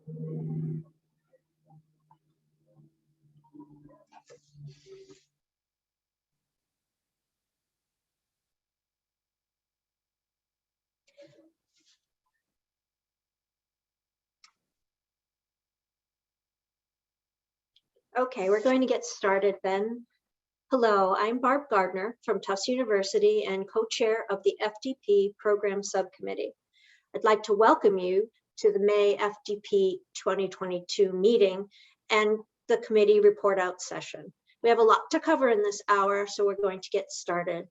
Okay, we're going to get started then. Hello, I'm Barb Gardner from Tufts University and co-chair of the FDP Program Subcommittee. I'd like to welcome you to the May FDP 2022 meeting and the committee report out session. We have a lot to cover in this hour, so we're going to get started.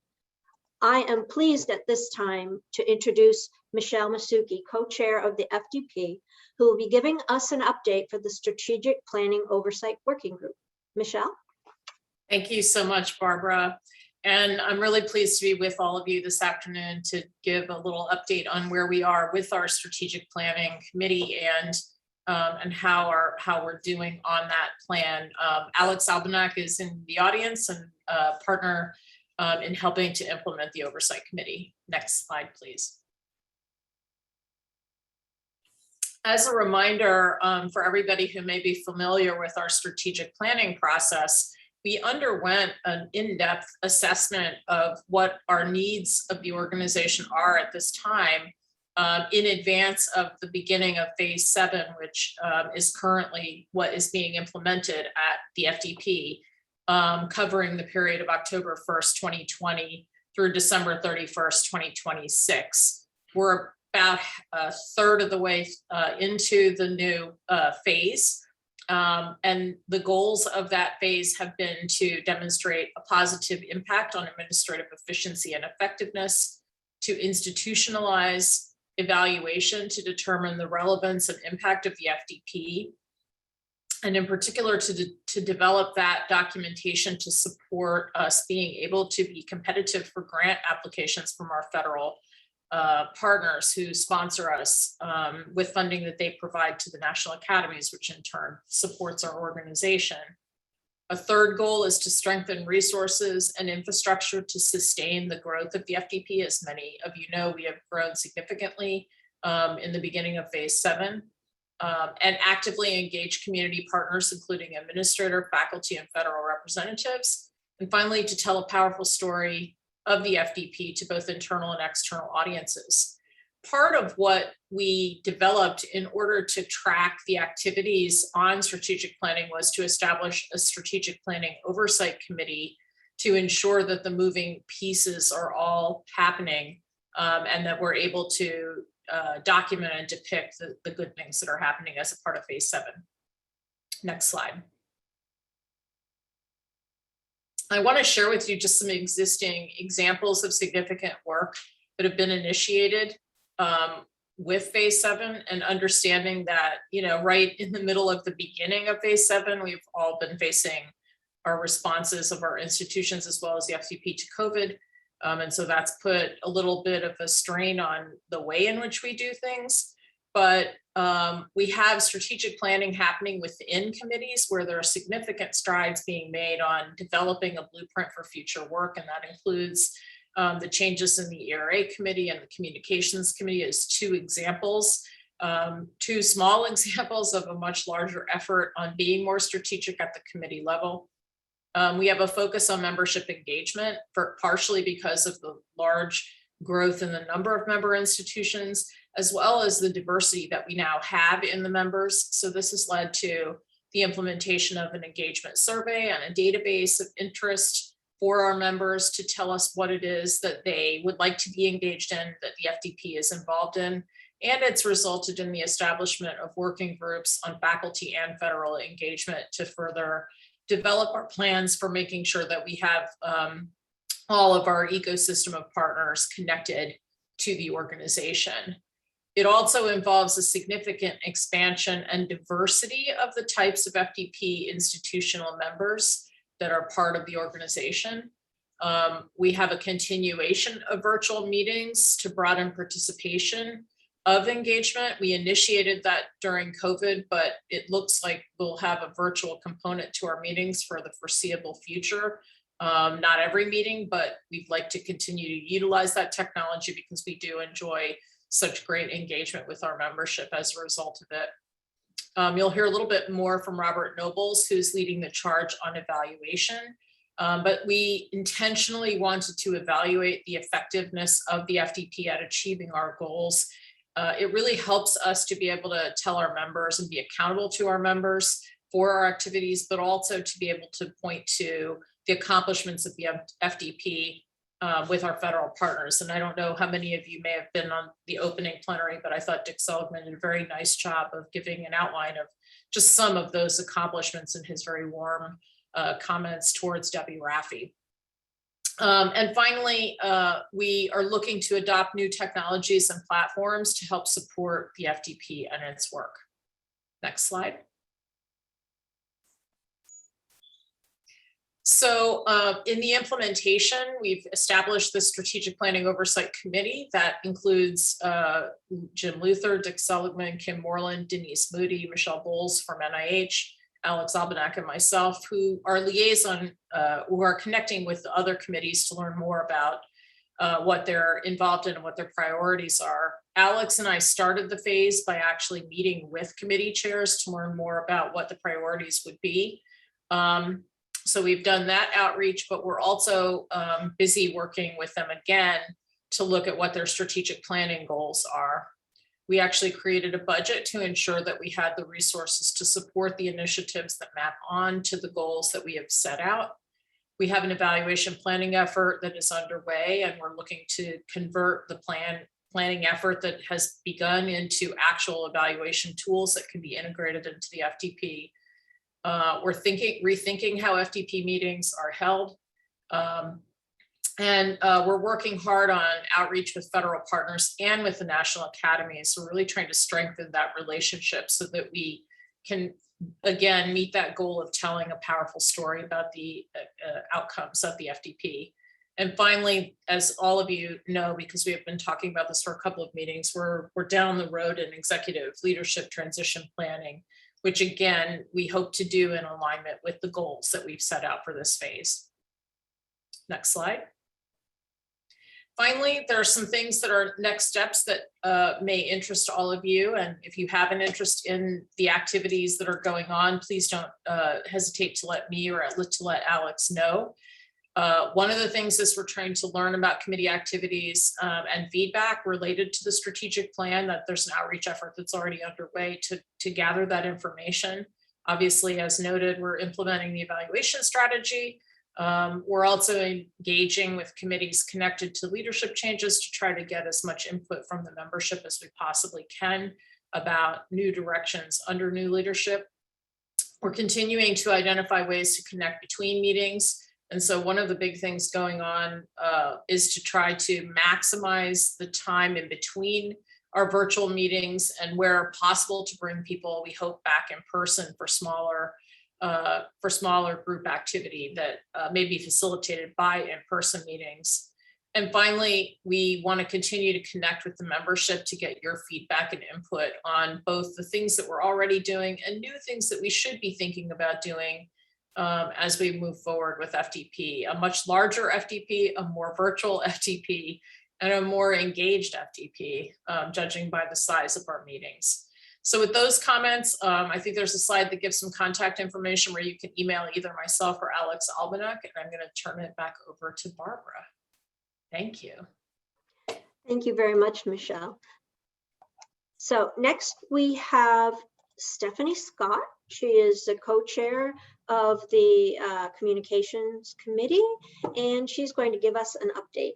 I am pleased at this time to introduce Michelle Masucci, co-chair of the FDP, who will be giving us an update for the Strategic Planning Oversight Working Group. Michelle? Thank you so much, Barbara. And I'm really pleased to be with all of you this afternoon to give a little update on where we are with our strategic planning committee and how we're doing on that plan. Alex Albanak is in the audience and partner in helping to implement the Oversight Committee. Next slide, please. As a reminder for everybody who may be familiar with our strategic planning process, we underwent an in-depth assessment of what our needs of the organization are at this time in advance of the beginning of phase 7, which is currently what is being implemented at the FDP, covering the period of October 1st, 2020 through December 31st, 2026. We're about a third of the way into the new phase. And the goals of that phase have been to demonstrate a positive impact on administrative efficiency and effectiveness, to institutionalize evaluation to determine the relevance and impact of the FDP, and in particular to develop that documentation to support us being able to be competitive for grant applications from our federal partners who sponsor us with funding that they provide to the national academies, which in turn supports our organization. A third goal is to strengthen resources and infrastructure to sustain the growth of the FDP. As many of you know, we have grown significantly in the beginning of phase 7 and actively engage community partners, including administrator, faculty, and federal representatives. And finally, to tell a powerful story of the FDP to both internal and external audiences. Part of what we developed in order to track the activities on strategic planning was to establish a strategic planning oversight committee to ensure that the moving pieces are all happening and that we're able to document and depict the good things that are happening as a part of phase 7. Next slide. I want to share with you just some existing examples of significant work that have been initiated with phase 7, and understanding that, right in the middle of the beginning of phase 7, we've all been facing our responses of our institutions as well as the FDP to COVID. And so that's put a little bit of a strain on the way in which we do things. But we have strategic planning happening within committees where there are significant strides being made on developing a blueprint for future work. And that includes the changes in the ERA committee and the communications committee as two examples, two small examples of a much larger effort on being more strategic at the committee level. We have a focus on membership engagement, partially because of the large growth in the number of member institutions, as well as the diversity that we now have in the members. So this has led to the implementation of an engagement survey and a database of interest for our members to tell us what it is that they would like to be engaged in, that the FDP is involved in. And it's resulted in the establishment of working groups on faculty and federal engagement to further develop our plans for making sure that we have all of our ecosystem of partners connected to the organization. It also involves a significant expansion and diversity of the types of FDP institutional members that are part of the organization. We have a continuation of virtual meetings to broaden participation of engagement. We initiated that during COVID, but it looks like we'll have a virtual component to our meetings for the foreseeable future. Not every meeting, but we'd like to continue to utilize that technology because we do enjoy such great engagement with our membership as a result of it. You'll hear a little bit more from Robert Nobles, who's leading the charge on evaluation. But we intentionally wanted to evaluate the effectiveness of the FDP at achieving our goals. It really helps us to be able to tell our members and be accountable to our members for our activities, but also to be able to point to the accomplishments of the FDP with our federal partners. And I don't know how many of you may have been on the opening plenary, but I thought Dick Seligman did a very nice job of giving an outline of just some of those accomplishments in his very warm comments towards Debbie Raffi. And finally, we are looking to adopt new technologies and platforms to help support the FDP and its work. Next slide. So in the implementation, we've established the Strategic Planning Oversight Committee that includes Jim Luther, Dick Seligman, Kim Moreland, Denise Moody, Michelle Bowles from NIH, Alex Albanak, and myself, who are liaison, who are connecting with the other committees to learn more about what they're involved in and what their priorities are. Alex and I started the phase by actually meeting with committee chairs to learn more about what the priorities would be. So we've done that outreach, but we're also busy working with them again to look at what their strategic planning goals are. We actually created a budget to ensure that we had the resources to support the initiatives that map on to the goals that we have set out. We have an evaluation planning effort that is underway, and we're looking to convert the planning effort that has begun into actual evaluation tools that can be integrated into the FDP. We're rethinking how FDP meetings are held. And we're working hard on outreach with federal partners and with the national academies. So we're really trying to strengthen that relationship so that we can, again, meet that goal of telling a powerful story about the outcomes of the FDP. And finally, as all of you know, because we have been talking about this for a couple of meetings, we're down the road in executive leadership transition planning, which again, we hope to do in alignment with the goals that we've set out for this phase. Next slide. Finally, there are some things that are next steps that may interest all of you. And if you have an interest in the activities that are going on, please don't hesitate to let me or to let Alex know. One of the things is we're trying to learn about committee activities and feedback related to the strategic plan, that there's an outreach effort that's already underway to gather that information. Obviously, as noted, we're implementing the evaluation strategy. We're also engaging with committees connected to leadership changes to try to get as much input from the membership as we possibly can about new directions under new leadership. We're continuing to identify ways to connect between meetings. And so one of the big things going on is to try to maximize the time in between our virtual meetings, and where possible to bring people, we hope, back in person for smaller group activity that may be facilitated by in-person meetings. And finally, we want to continue to connect with the membership to get your feedback and input on both the things that we're already doing and new things that we should be thinking about doing as we move forward with FDP, a much larger FDP, a more virtual FDP, and a more engaged FDP, judging by the size of our meetings. So with those comments, I think there's a slide that gives some contact information where you can email either myself or Alex Albanak, and I'm going to turn it back over to Barbara. Thank you. Thank you very much, Michelle. So next we have Stephanie Scott. She is the co-chair of the Communications Committee, and she's going to give us an update.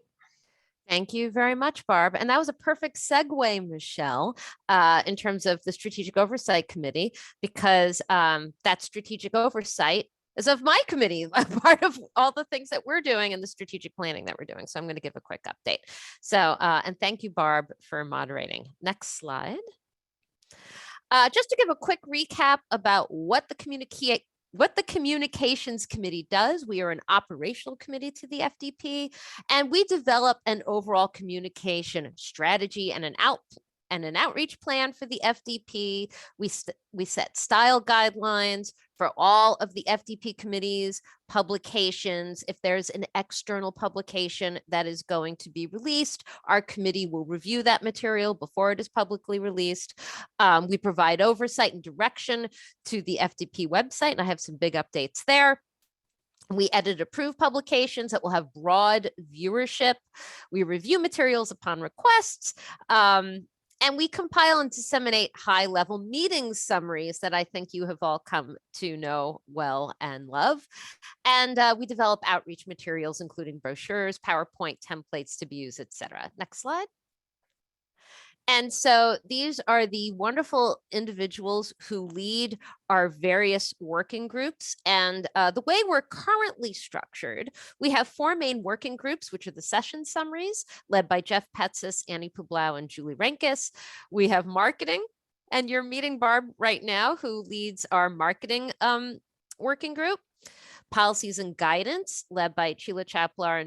Thank you very much, Barb. And that was a perfect segue, Michelle, in terms of the Strategic Oversight Committee, because that strategic oversight is of my committee, a part of all the things that we're doing and the strategic planning that we're doing. So I'm going to give a quick update. So, and thank you, Barb, for moderating. Next slide. Just to give a quick recap about what the Communications Committee does. We are an operational committee to the FDP, and we develop an overall communication strategy and an and an outreach plan for the FDP. We set style guidelines for all of the FDP committees, publications. If there's an external publication that is going to be released, our committee will review that material before it is publicly released. We provide oversight and direction to the FDP website, and I have some big updates there. We edit approved publications that will have broad viewership. We review materials upon requests. And we compile and disseminate high-level meeting summaries that I think you have all come to know well and love. And we develop outreach materials, including brochures, PowerPoint templates to be used, etc. Next slide. And so these are the wonderful individuals who lead our various working groups. And the way we're currently structured, we have 4 main working groups, which are the session summaries, led by Jeff Petsis, Annie Publau, and Julie Renkes. We have marketing, and you're meeting Barb right now, who leads our marketing working group. Policies and Guidance, led by Sheila Chaplar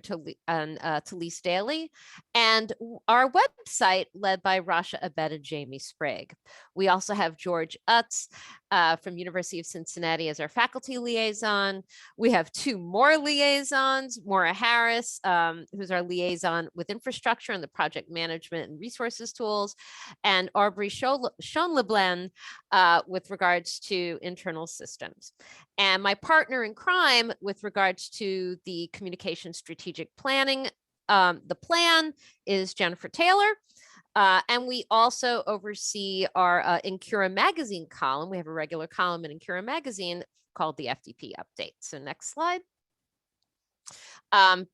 and Talise Daly, and our website, led by Rasha Abed and Jamie Sprague. We also have George Utz from University of Cincinnati as our faculty liaison. We have 2 more liaisons, Maura Harris, who's our liaison with infrastructure and the project management and resources tools, and Aubrey Schoenleblen with regards to internal systems. And my partner in crime with regards to the communication strategic planning, the plan is Jennifer Taylor. And we also oversee our Incura magazine column. We have a regular column in Incura magazine called the FDP Update. So next slide.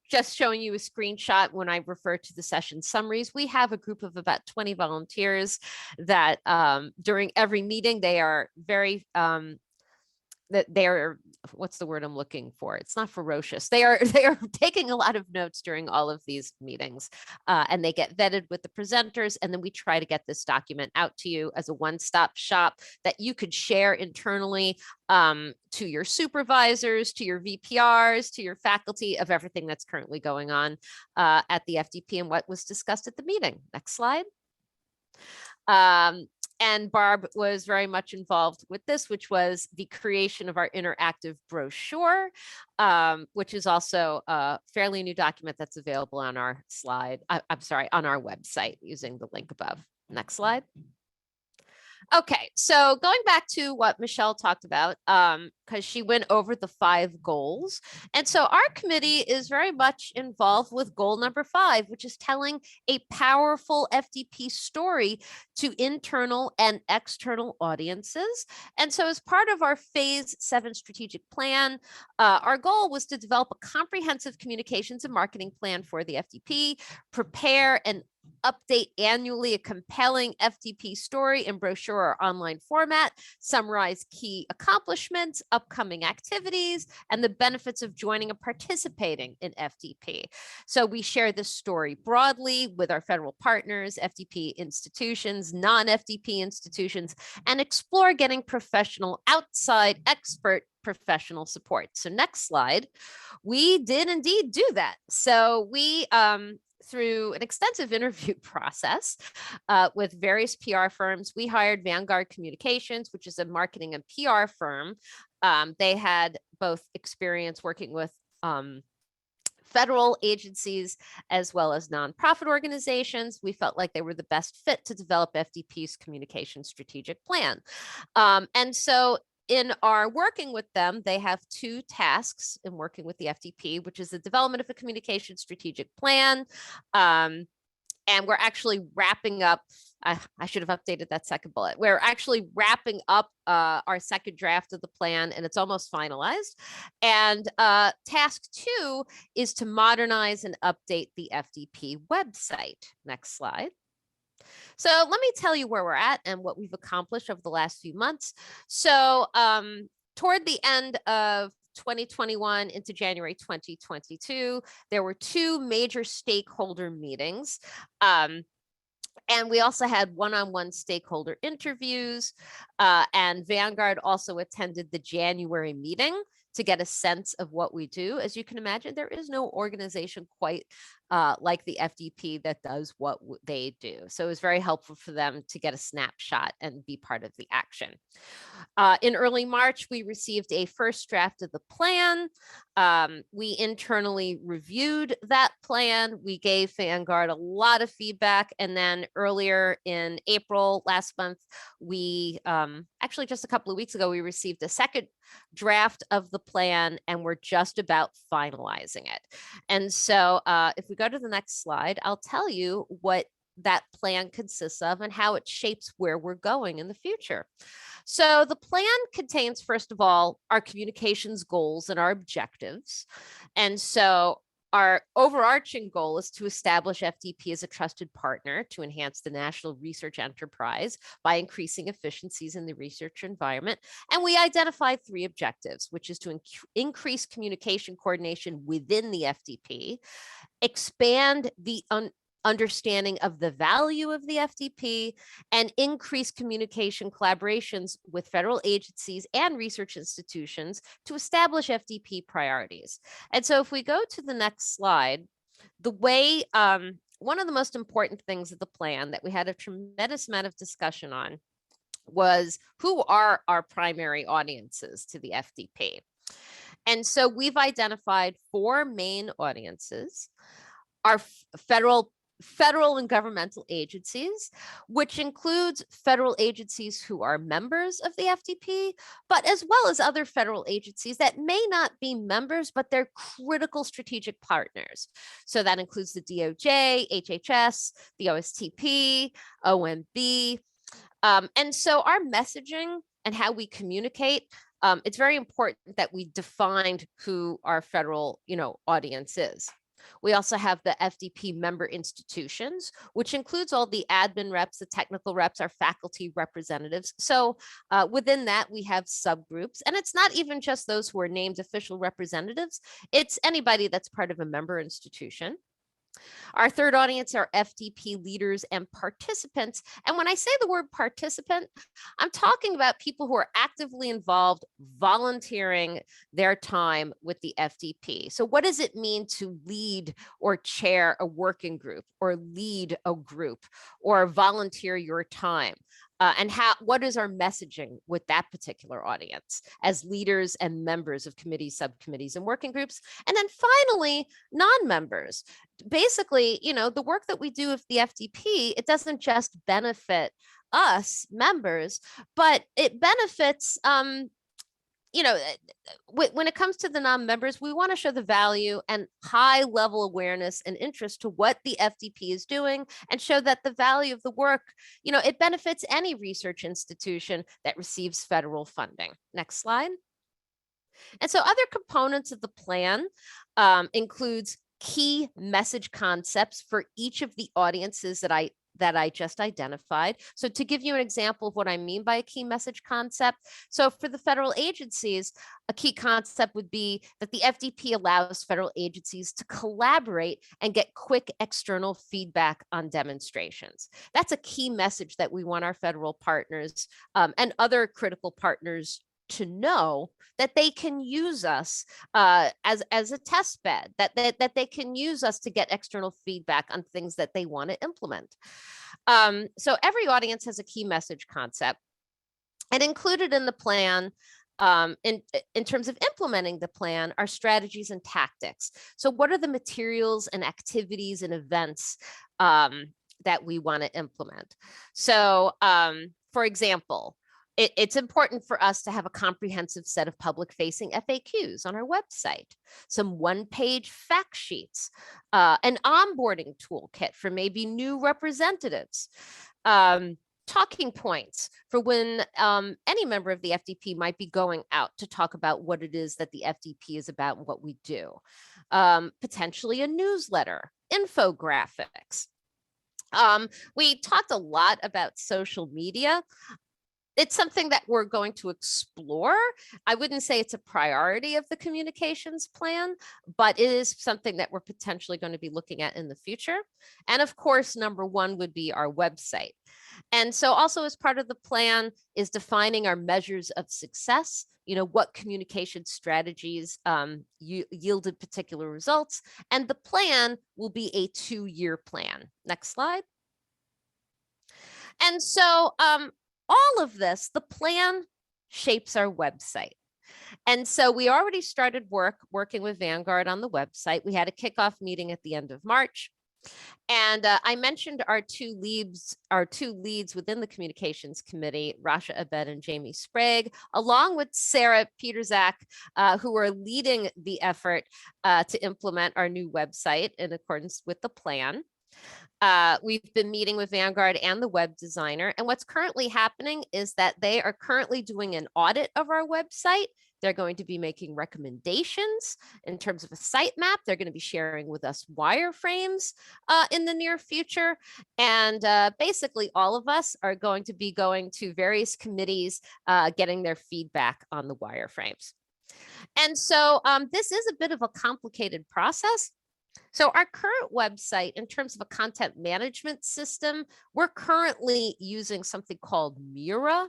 Just showing you a screenshot when I refer to the session summaries. We have a group of about 20 volunteers that during every meeting, they are very that they're, what's the word I'm looking for? It's not ferocious. They are taking a lot of notes during all of these meetings, and they get vetted with the presenters. And then we try to get this document out to you as a one-stop shop that you could share internally to your supervisors, to your VPRs, to your faculty of everything that's currently going on at the FDP and what was discussed at the meeting. Next slide. And Barb was very much involved with this, which was the creation of our interactive brochure, which is also a fairly new document that's available on our slide. I'm sorry, on our website using the link above. Next slide. Okay, so going back to what Michelle talked about, because she went over the 5 goals. And so our committee is very much involved with goal number 5, which is telling a powerful FDP story to internal and external audiences. And so as part of our phase 7 strategic plan, our goal was to develop a comprehensive communications and marketing plan for the FDP, prepare and update annually a compelling FDP story in brochure or online format, summarize key accomplishments, upcoming activities, and the benefits of joining and participating in FDP. So we share this story broadly with our federal partners, FDP institutions, non-FDP institutions, and explore getting professional outside expert professional support. So next slide. We did indeed do that. So we, through an extensive interview process with various PR firms, we hired Vanguard Communications, which is a marketing and PR firm. They had both experience working with federal agencies as well as nonprofit organizations. We felt like they were the best fit to develop FDP's communication strategic plan. And so in our working with them, they have 2 tasks in working with the FDP, which is the development of a communication strategic plan. And we're actually wrapping up, I should have updated that second bullet. We're actually wrapping up our second draft of the plan, and it's almost finalized. And task 2 is to modernize and update the FDP website. Next slide. So let me tell you where we're at and what we've accomplished over the last few months. So toward the end of 2021 into January 2022, there were 2 major stakeholder meetings. And we also had one-on-one stakeholder interviews, and Vanguard also attended the January meeting to get a sense of what we do. As you can imagine, there is no organization quite like the FDP that does what they do. So it was very helpful for them to get a snapshot and be part of the action. In early March, we received a first draft of the plan. We internally reviewed that plan. We gave Vanguard a lot of feedback. And then earlier in April last month, we actually just a couple of weeks ago, we received a second draft of the plan, and we're just about finalizing it. And so if we go to the next slide, I'll tell you what that plan consists of and how it shapes where we're going in the future. So the plan contains, first of all, our communications goals and our objectives. And so our overarching goal is to establish FDP as a trusted partner to enhance the national research enterprise by increasing efficiencies in the research environment. And we identified 3 objectives, which is to increase communication coordination within the FDP, expand the understanding of the value of the FDP, and increase communication collaborations with federal agencies and research institutions to establish FDP priorities. And so if we go to the next slide, the way, one of the most important things of the plan that we had a tremendous amount of discussion on was who are our primary audiences to the FDP. And so we've identified 4 main audiences: our federal and governmental agencies, which includes federal agencies who are members of the FDP, but as well as other federal agencies that may not be members, but they're critical strategic partners. So that includes the DOJ, HHS, the OSTP, OMB. And so our messaging and how we communicate, it's very important that we defined who our federal, audience is. We also have the FDP member institutions, which includes all the admin reps, the technical reps, our faculty representatives. So within that, we have subgroups, and it's not even just those who are named official representatives. It's anybody that's part of a member institution. Our third audience are FDP leaders and participants. And when I say the word participant, I'm talking about people who are actively involved, volunteering their time with the FDP. So what does it mean to lead or chair a working group, or lead a group, or volunteer your time? And what is our messaging with that particular audience as leaders and members of committees, subcommittees, and working groups? And then finally, non-members. Basically, the work that we do with the FDP, it doesn't just benefit us members, but it benefits when it comes to the non-members, we want to show the value and high level awareness and interest to what the FDP is doing, and show that the value of the work, it benefits any research institution that receives federal funding. Next slide. And so other components of the plan includes key message concepts for each of the audiences that I just identified. So to give you an example of what I mean by a key message concept, so for the federal agencies, a key concept would be that the FDP allows federal agencies to collaborate and get quick external feedback on demonstrations. That's a key message that we want our federal partners and other critical partners to know, that they can use us as a test bed, that they can use us to get external feedback on things that they want to implement. So every audience has a key message concept, and included in the plan, in terms of implementing the plan, are strategies and tactics. So what are the materials and activities and events that we want to implement? So for example, it's important for us to have a comprehensive set of public-facing FAQs on our website, some one-page fact sheets, an onboarding toolkit for maybe new representatives, talking points for when any member of the FDP might be going out to talk about what it is that the FDP is about and what we do, potentially a newsletter, infographics. We talked a lot about social media. it's something that we're going to explore. I wouldn't say it's a priority of the communications plan, but it is something that we're potentially going to be looking at in the future. And of course, number one would be our website. And so also as part of the plan is defining our measures of success, what communication strategies yielded particular results. And the plan will be a 2-year plan. Next slide. And so all of this, the plan shapes our website. And so we already started working with Vanguard on the website. We had a kickoff meeting at the end of March. And I mentioned our two leads within the communications committee, Rasha Abed and Jamie Sprague, along with Sarah Peterzak, who are leading the effort to implement our new website in accordance with the plan. We've been meeting with Vanguard and the web designer. And what's currently happening is that they are currently doing an audit of our website. They're going to be making recommendations in terms of a sitemap. They're going to be sharing with us wireframes in the near future. And basically, all of us are going to be going to various committees, getting their feedback on the wireframes. And so this is a bit of a complicated process. So our current website, in terms of a content management system, we're currently using something called Mira,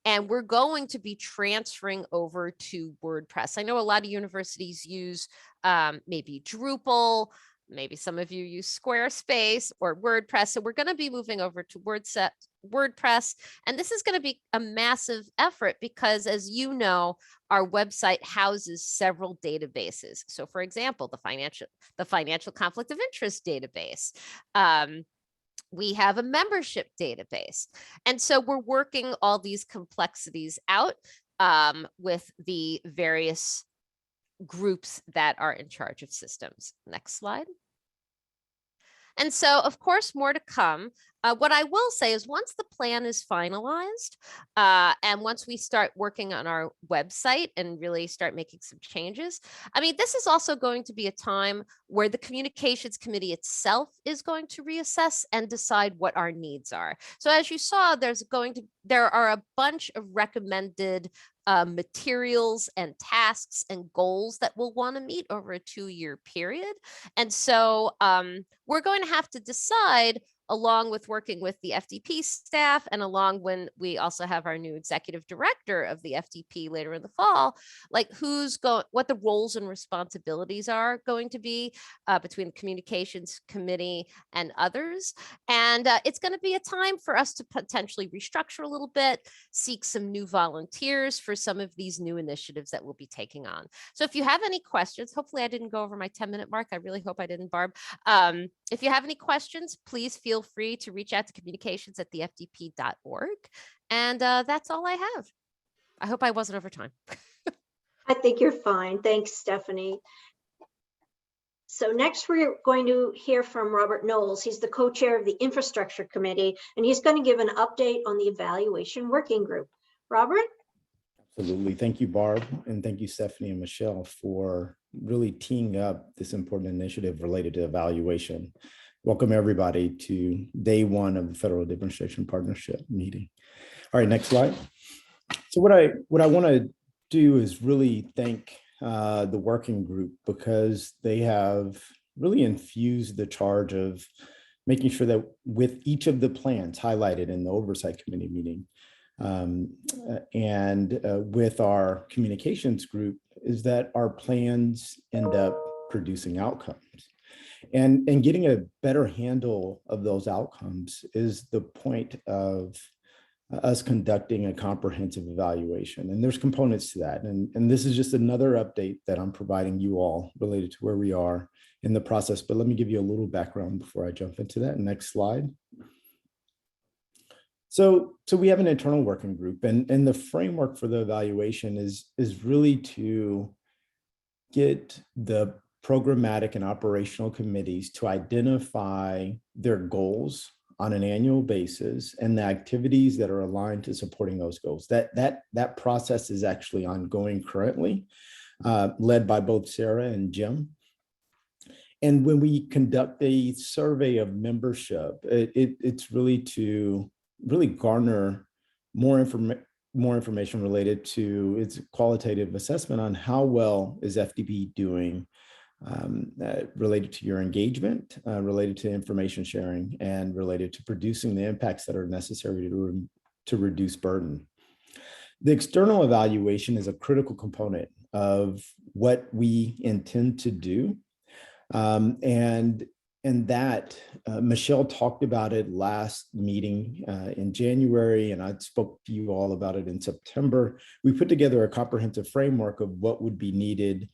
and we're going to be transferring over to WordPress. I know a lot of universities use maybe Drupal, maybe some of you use Squarespace or WordPress. So we're going to be moving over to WordPress. And this is going to be a massive effort because, as you know, our website houses several databases. So for example, the financial conflict of interest database. We have a membership database. And so we're working all these complexities out with the various groups that are in charge of systems. Next slide. And so, of course, more to come. What I will say is once the plan is finalized and once we start working on our website and really start making some changes, I mean, this is also going to be a time where the communications committee itself is going to reassess and decide what our needs are. So as you saw, there are a bunch of recommended materials and tasks and goals that we'll want to meet over a 2-year period. And so we're going to have to decide, along with working with the FDP staff and along when we also have our new executive director of the FDP later in the fall, like what the roles and responsibilities are going to be between the communications committee and others. And it's going to be a time for us to potentially restructure a little bit, seek some new volunteers for some of these new initiatives that we'll be taking on. So if you have any questions, hopefully I didn't go over my 10-minute mark. I really hope I didn't, Barb. If you have any questions, please feel free to reach out to communications@thefdp.org. And that's all I have. I hope I wasn't over time. I think you're fine. Thanks, Stephanie. So next we're going to hear from Robert Knowles. He's the co-chair of the Infrastructure Committee, and he's going to give an update on the Evaluation Working Group. Robert? Absolutely. Thank you, Barb, and thank you, Stephanie and Michelle, for really teeing up this important initiative related to evaluation. Welcome, everybody, to day one of the Federal Demonstration Partnership meeting. All right, next slide. So what I want to do is really thank the working group because they have really infused the charge of making sure that with each of the plans highlighted in the Oversight Committee meeting and with our communications group is that our plans end up producing outcomes. And getting a better handle of those outcomes is the point of us conducting a comprehensive evaluation. And there's components to that. And this is just another update that I'm providing you all related to where we are in the process. But let me give you a little background before I jump into that. Next slide. So we have an internal working group, and the framework for the evaluation is really to get the programmatic and operational committees to identify their goals on an annual basis and the activities that are aligned to supporting those goals. That process is actually ongoing currently, led by both Sarah and Jim. And when we conduct a survey of membership, it's really to garner more information related to its qualitative assessment on how well is FDP doing related to your engagement, related to information sharing, and related to producing the impacts that are necessary to reduce burden. The external evaluation is a critical component of what we intend to do. And that Michelle talked about it last meeting in January, and I spoke to you all about it in September. We put together a comprehensive framework of what would be needed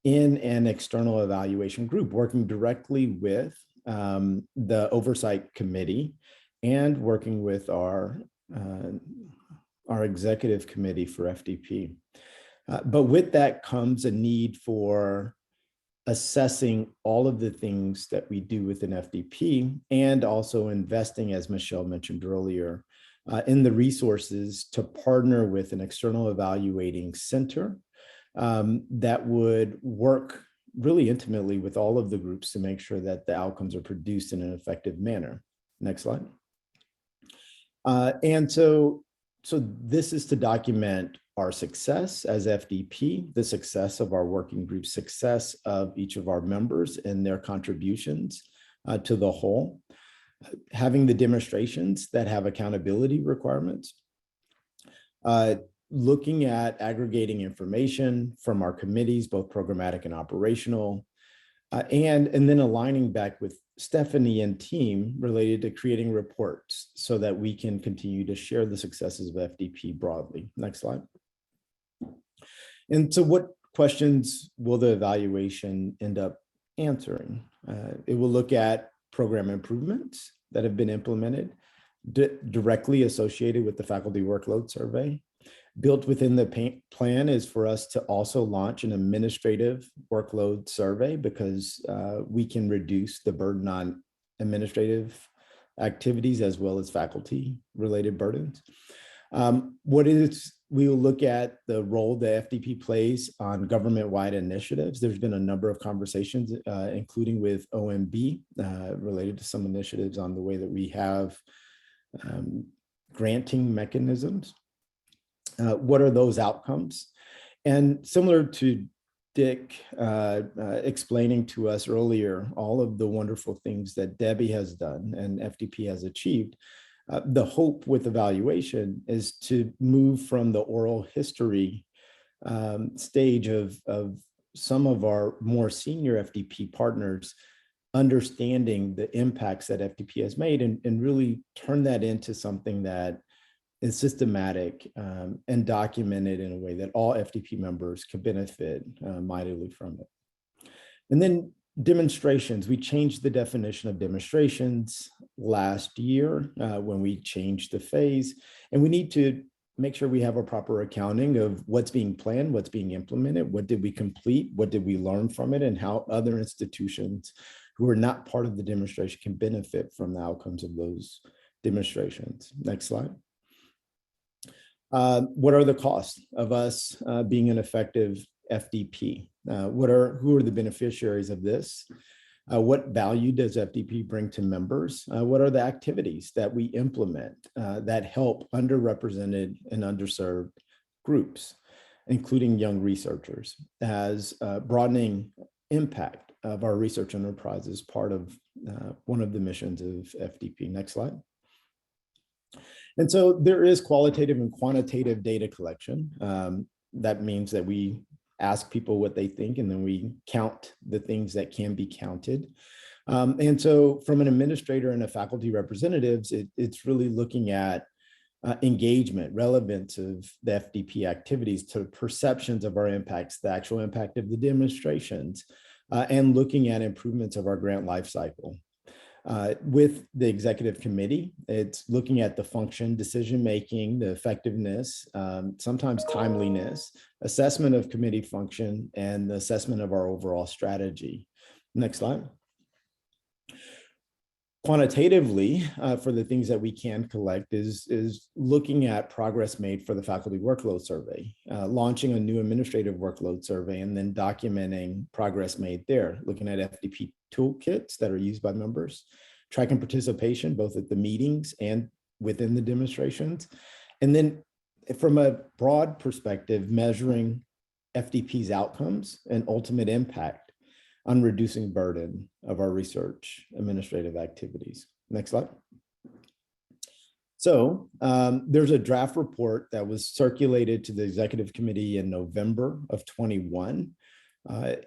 in an external evaluation group, working directly with the Oversight Committee and working with our executive committee for FDP. But with that comes a need for assessing all of the things that we do within FDP and also investing, as Michelle mentioned earlier, in the resources to partner with an external evaluating center that would work really intimately with all of the groups to make sure that the outcomes are produced in an effective manner. Next slide. And so this is to document our success as FDP, the success of our working group, success of each of our members and their contributions to the whole, having the demonstrations that have accountability requirements, looking at aggregating information from our committees, both programmatic and operational, and then aligning back with Stephanie and team related to creating reports so that we can continue to share the successes of FDP broadly. Next slide. And so what questions will the evaluation end up answering? It will look at program improvements that have been implemented directly associated with the faculty workload survey. Built within the plan is for us to also launch an administrative workload survey because we can reduce the burden on administrative activities as well as faculty related burdens. We will look at the role that FDP plays on government-wide initiatives. There's been a number of conversations, including with OMB, related to some initiatives on the way that we have granting mechanisms. What are those outcomes? And similar to Dick explaining to us earlier, all of the wonderful things that Debbie has done and FDP has achieved, the hope with evaluation is to move from the oral history stage of some of our more senior FDP partners understanding the impacts that FDP has made and really turn that into something that is systematic and documented in a way that all FDP members can benefit mightily from it. And then demonstrations, we changed the definition of demonstrations last year when we changed the phase, and we need to make sure we have a proper accounting of what's being planned, what's being implemented, what did we complete, what did we learn from it, and how other institutions who are not part of the demonstration can benefit from the outcomes of those demonstrations. Next slide. What are the costs of us being an effective FDP? Who are the beneficiaries of this? What value does FDP bring to members? What are the activities that we implement that help underrepresented and underserved groups, including young researchers, as broadening impact of our research enterprise as part of one of the missions of FDP? Next slide. And so there is qualitative and quantitative data collection. That means that we ask people what they think, and then we count the things that can be counted. And so from an administrator and a faculty representatives, it's really looking at engagement, relevance of the FDP activities to perceptions of our impacts, the actual impact of the demonstrations, and looking at improvements of our grant lifecycle. With the executive committee, it's looking at the function, decision-making, the effectiveness, sometimes timeliness, assessment of committee function, and the assessment of our overall strategy. Next slide. Quantitatively, for the things that we can collect is looking at progress made for the faculty workload survey, launching a new administrative workload survey, and then documenting progress made there, looking at FDP toolkits that are used by members, tracking participation both at the meetings and within the demonstrations, And then from a broad perspective, measuring FDP's outcomes and ultimate impact on reducing burden of our research administrative activities. Next slide. So there's a draft report that was circulated to the executive committee in November of 21,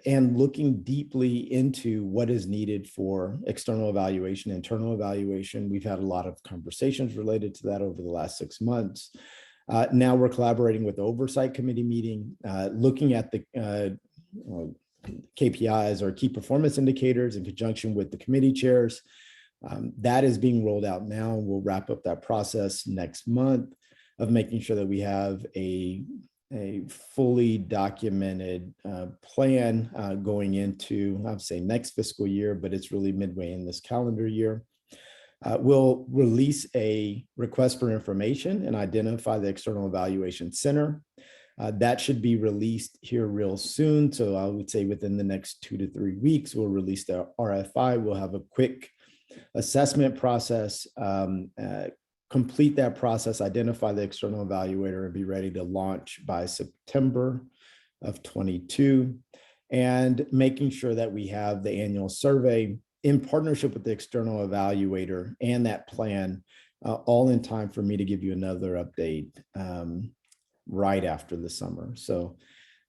and looking deeply into what is needed for external evaluation, internal evaluation. We've had a lot of conversations related to that over the last 6 months. Now we're collaborating with the Oversight Committee meeting, looking at the KPIs or key performance indicators in conjunction with the committee chairs. That is being rolled out now, and we'll wrap up that process next month of making sure that we have a fully documented plan going into, I would say, next fiscal year, but it's really midway in this calendar year. We'll release a request for information and identify the External Evaluation Center. That should be released here real soon. So I would say within the next 2 to 3 weeks, we'll release the RFI. We'll have a quick assessment process, complete that process, identify the external evaluator, and be ready to launch by September of 22. And making sure that we have the annual survey in partnership with the external evaluator and that plan all in time for me to give you another update right after the summer. So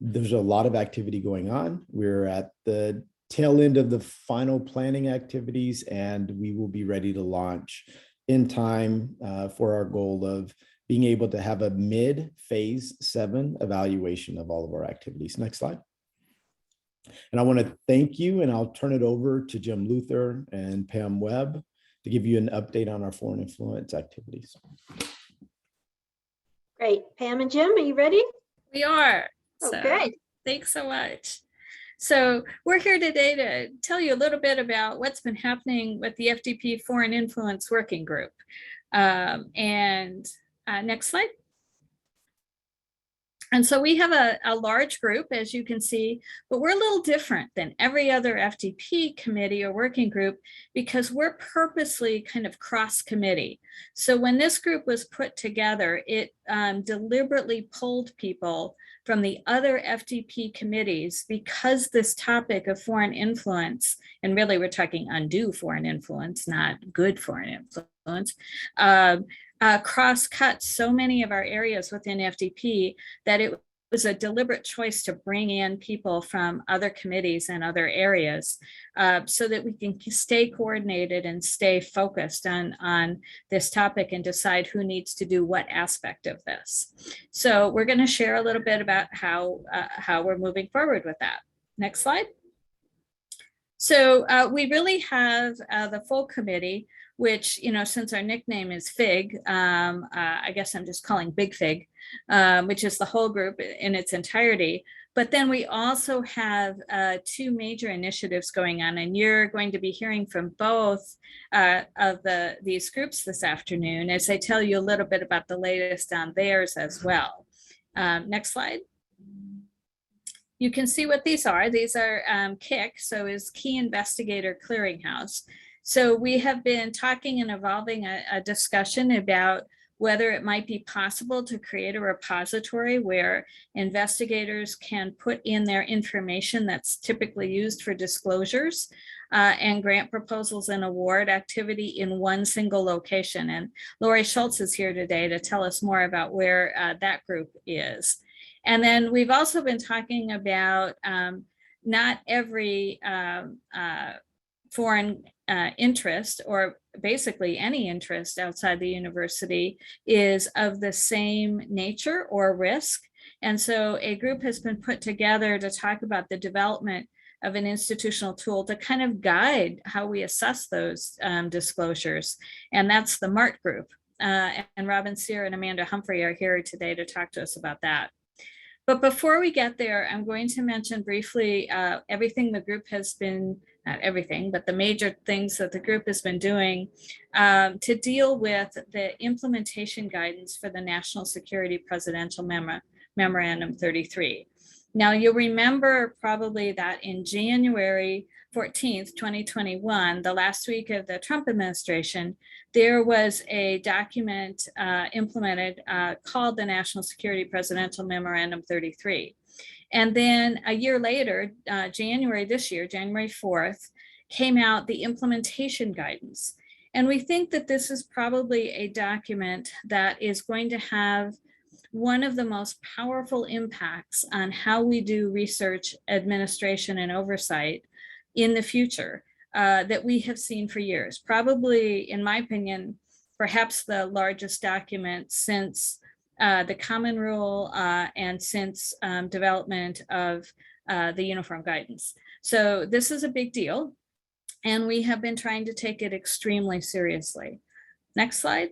there's a lot of activity going on. We're at the tail end of the final planning activities, and we will be ready to launch in time for our goal of being able to have a mid-phase 7 evaluation of all of our activities. Next slide. And I want to thank you, and I'll turn it over to Jim Luther and Pam Webb to give you an update on our foreign influence activities. Great. Pam and Jim, are you ready? We are. Oh, So, great. thanks so much. So we're here today to tell you a little bit about what's been happening with the FDP Foreign Influence Working Group. Next slide. And so we have a large group, as you can see, but we're a little different than every other FDP committee or working group because we're purposely kind of cross-committee. So when this group was put together, it deliberately pulled people from the other FDP committees because this topic of foreign influence, and really we're talking undue foreign influence, not good foreign influence, cross-cut so many of our areas within FDP that it was a deliberate choice to bring in people from other committees and other areas so that we can stay coordinated and stay focused on this topic and decide who needs to do what aspect of this. So we're going to share a little bit about how we're moving forward with that. Next slide. So we really have the full committee, which, you know, since our nickname is FIG, I guess I'm just calling Big FIG, which is the whole group in its entirety. But then we also have 2 major initiatives going on, and you're going to be hearing from both of these groups this afternoon as I tell you a little bit about the latest on theirs as well. Next slide. You can see what these are. These are KIC, so is Key Investigator Clearinghouse. So we have been talking and evolving a discussion about whether it might be possible to create a repository where investigators can put in their information that's typically used for disclosures and grant proposals and award activity in one single location. And Lori Schultz is here today to tell us more about where that group is. And then we've also been talking about not every foreign interest, or basically any interest outside the university, is of the same nature or risk. And so a group has been put together to talk about the development of an institutional tool to kind of guide how we assess those disclosures. And that's the MART group. And Robin Sear and Amanda Humphrey are here today to talk to us about that. But before we get there, I'm going to mention briefly everything the group has been, not everything, but the major things that the group has been doing to deal with the implementation guidance for the National Security Presidential Memorandum 33. Now, you'll remember probably that in January 14th, 2021, the last week of the Trump administration, there was a document implemented called the National Security Presidential Memorandum 33. And then a year later, January this year, January 4th, came out the implementation guidance. And we think that this is probably a document that is going to have one of the most powerful impacts on how we do research, administration, and oversight in the future that we have seen for years. Probably, in my opinion, perhaps the largest document since the Common Rule and since development of the Uniform Guidance. So this is a big deal, and we have been trying to take it extremely seriously. Next slide.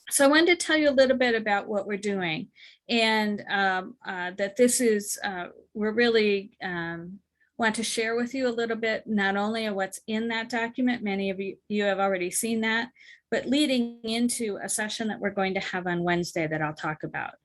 So I wanted to tell you a little bit about what we're doing, and that this is, we're really want to share with you a little bit, not only of what's in that document, many of you have already seen that, but leading into a session that we're going to have on Wednesday that I'll talk about.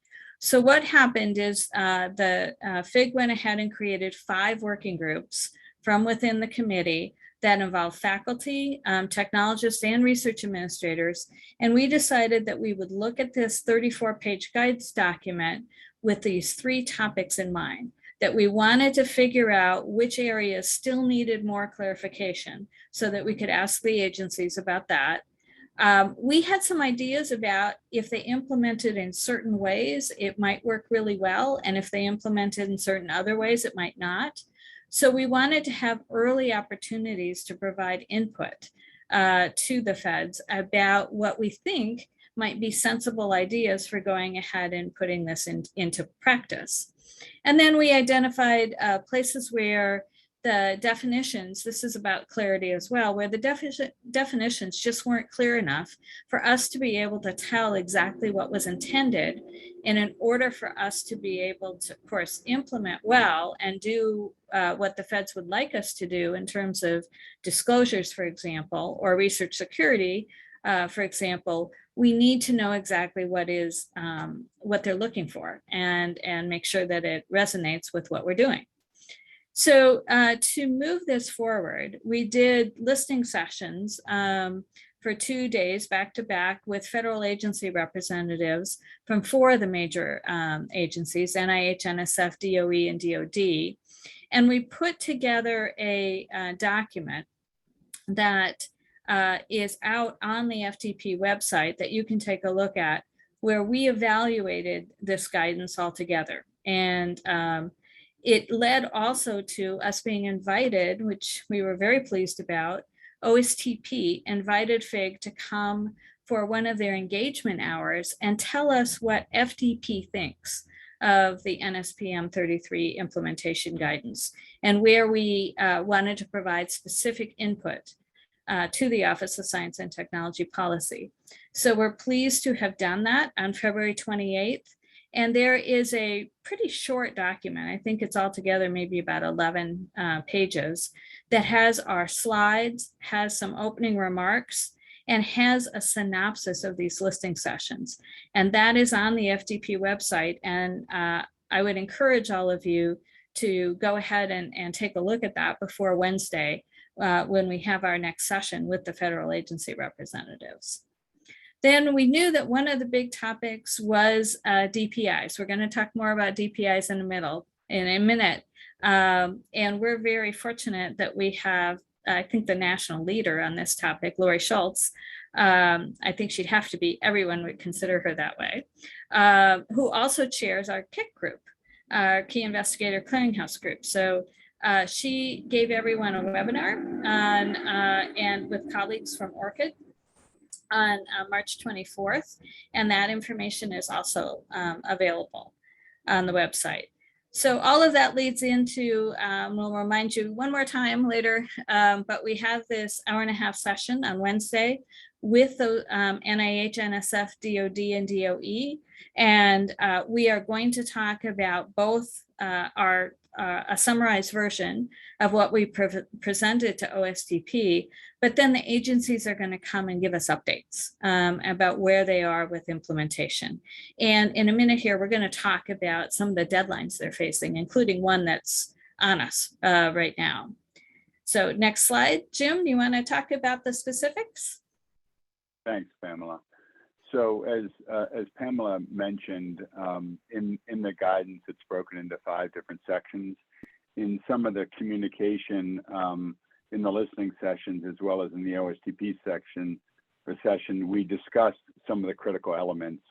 So what happened is the FIG went ahead and created 5 working groups from within the committee that involve faculty, technologists, and research administrators. And we decided that we would look at this 34-page guides document with these 3 topics in mind, that we wanted to figure out which areas still needed more clarification so that we could ask the agencies about that. We had some ideas about if they implemented in certain ways, it might work really well. And if they implemented in certain other ways, it might not. So we wanted to have early opportunities to provide input to the feds about what we think might be sensible ideas for going ahead and putting this into practice. And then we identified places where the definitions, this is about clarity as well, where the definitions just weren't clear enough for us to be able to tell exactly what was intended. And in order for us to be able to, of course, implement well and do what the feds would like us to do in terms of disclosures, for example, or research security, for example, we need to know exactly what is what they're looking for and make sure that it resonates with what we're doing. So to move this forward, we did listening sessions for 2 days back to back with federal agency representatives from 4 of the major agencies, NIH, NSF, DOE, and DOD. And we put together a document that is out on the FDP website that you can take a look at, where we evaluated this guidance altogether. And it led also to us being invited, which we were very pleased about. OSTP invited FIG to come for one of their engagement hours and tell us what FDP thinks of the NSPM 33 implementation guidance, and where we wanted to provide specific input to the Office of Science and Technology Policy. So we're pleased to have done that on February 28th. And there is a pretty short document, I think it's altogether maybe about 11 pages, that has our slides, has some opening remarks, and has a synopsis of these listening sessions. And that is on the FDP website. And I would encourage all of you to go ahead and take a look at that before Wednesday, when we have our next session with the federal agency representatives. Then we knew that one of the big topics was DPIs. We're going to talk more about DPIs in a minute. And we're very fortunate that we have, I think, the national leader on this topic, Lori Schultz. I think she'd have to be, everyone would consider her that way, who also chairs our KIC group, our Key Investigator Clearinghouse group. So she gave everyone a webinar on, and with colleagues from ORCID on March 24th, and that information is also available on the website. So all of that leads into, we'll remind you one more time later, but we have this hour-and-a-half session on Wednesday with the NIH, NSF, DOD, and DOE. And we are going to talk about both a summarized version of what we presented to OSTP, but then the agencies are going to come and give us updates about where they are with implementation. And in a minute here, we're going to talk about some of the deadlines they're facing, including one that's on us right now. So next slide, Jim, do you want to talk about the specifics? Thanks, Pamela. So as Pamela mentioned, in the guidance, it's broken into 5 different sections. In some of the communication in the listening sessions, as well as in the OSTP session, we discussed some of the critical elements,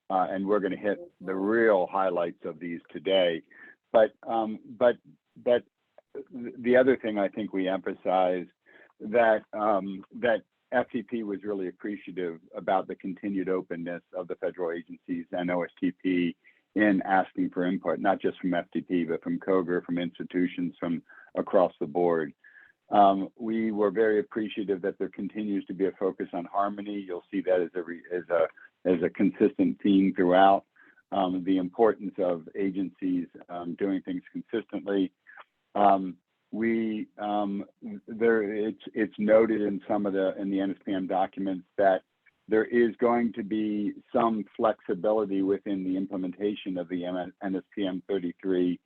and we're going to hit the real highlights of these today. But the other thing I think we emphasize that that FDP was really appreciative about the continued openness of the federal agencies and OSTP in asking for input, not just from FDP, but from COGR, from institutions from across the board. We were very appreciative that there continues to be a focus on harmony. You'll see that as a consistent theme throughout. The importance of agencies doing things consistently. It's noted in some of the NSPM documents that there is going to be some flexibility within the implementation of the NSPM 33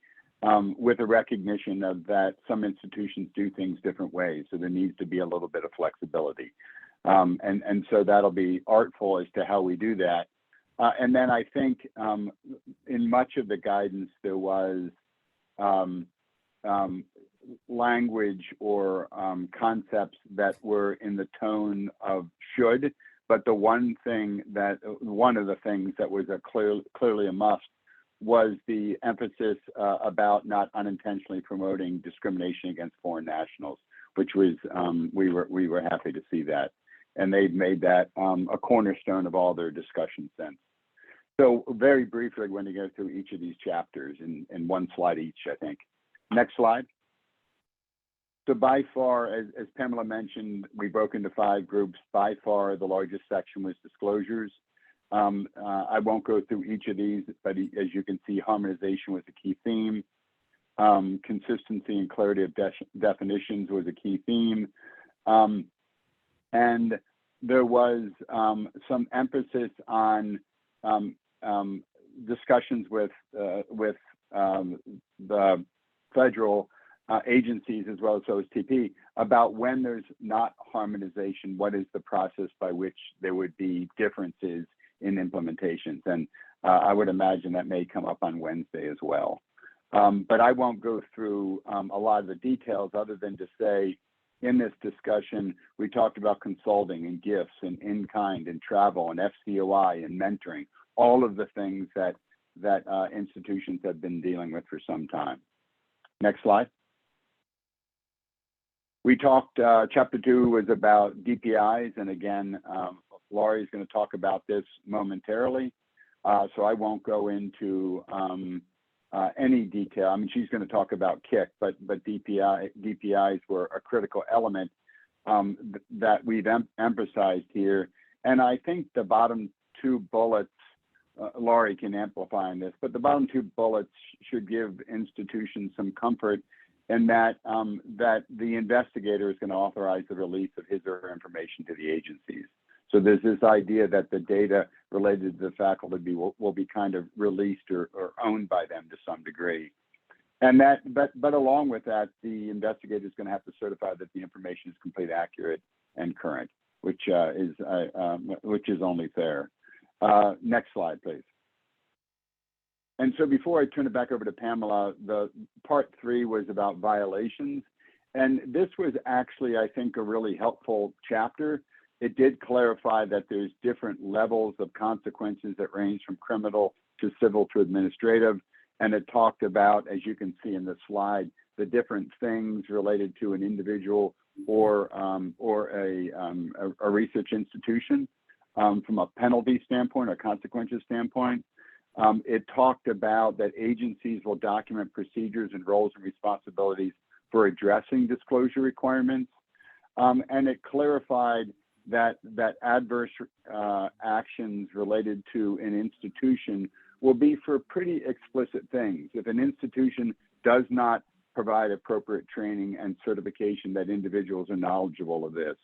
with a recognition of that some institutions do things different ways. So there needs to be a little bit of flexibility. And so that'll be artful as to how we do that. And then I think in much of the guidance, there was language or concepts that were in the tone of should, but one of the things that was clearly a must was the emphasis about not unintentionally promoting discrimination against foreign nationals, which was we were happy to see that, and they've made that a cornerstone of all their discussions since. So very briefly, I'm going to go through each of these chapters in one slide each, I think. Next slide. So by far, as Pamela mentioned, we broke into 5 groups. By far, the largest section was disclosures. I won't go through each of these, but as you can see, harmonization was a key theme. Consistency and clarity of definitions was a key theme. And there was some emphasis on discussions with the federal agencies as well as OSTP about when there's not harmonization, what is the process by which there would be differences in implementations. And I would imagine that may come up on Wednesday as well. But I won't go through a lot of the details other than to say in this discussion, we talked about consulting and gifts and in-kind and travel and FCOI and mentoring, all of the things that institutions have been dealing with for some time. Next slide. We talked, chapter 2 was about DPIs, and again, Laurie is going to talk about this momentarily, so I won't go into any detail. I mean, she's going to talk about KIC, but DPIs were a critical element that we've emphasized here. And I think the bottom 2 bullets, Laurie can amplify on this, but the bottom 2 bullets should give institutions some comfort in that that the investigator is going to authorize the release of his or her information to the agencies. So there's this idea that the data related to the faculty will be kind of released or owned by them to some degree. And that, but along with that, the investigator is going to have to certify that the information is complete, accurate, and current, which is only fair. Next slide, please. And so before I turn it back over to Pamela, the part 3 was about violations. And this was actually, I think, a really helpful chapter. It did clarify that there's different levels of consequences that range from criminal to civil to administrative. And it talked about, as you can see in the slide, the different things related to an individual or a research institution from a penalty standpoint or consequences standpoint. It talked about that agencies will document procedures and roles and responsibilities for addressing disclosure requirements. And it clarified that adverse actions related to an institution will be for pretty explicit things. If an institution does not provide appropriate training and certification that individuals are knowledgeable of this,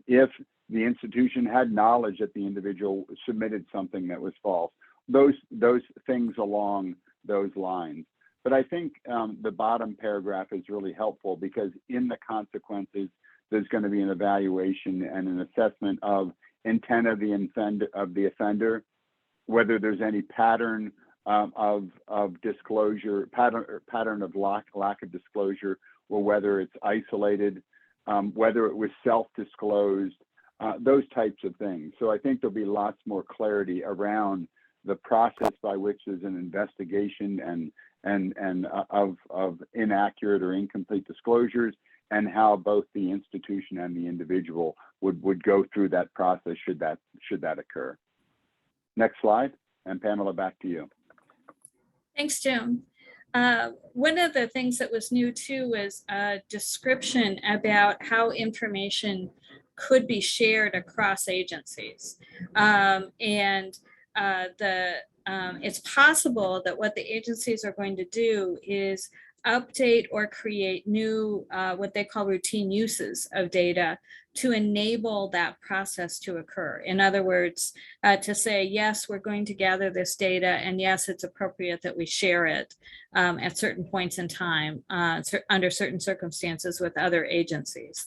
if the institution had knowledge that the individual submitted something that was false, those things along those lines. But I think the bottom paragraph is really helpful, because in the consequences, there's going to be an evaluation and an assessment of intent of the offender, whether there's any pattern of disclosure, pattern of lack of disclosure, or whether it's isolated, whether it was self-disclosed, those types of things. So I think there'll be lots more clarity around the process by which there's an investigation of inaccurate or incomplete disclosures, and how both the institution and the individual would go through that process should that occur. Next slide, and Pamela, back to you. Thanks, Jim. One of the things that was new too was a description about how information could be shared across agencies. It's possible that what the agencies are going to do is update or create new, what they call routine uses of data to enable that process to occur. In other words, to say, yes, we're going to gather this data, and yes, it's appropriate that we share it at certain points in time, under certain circumstances with other agencies.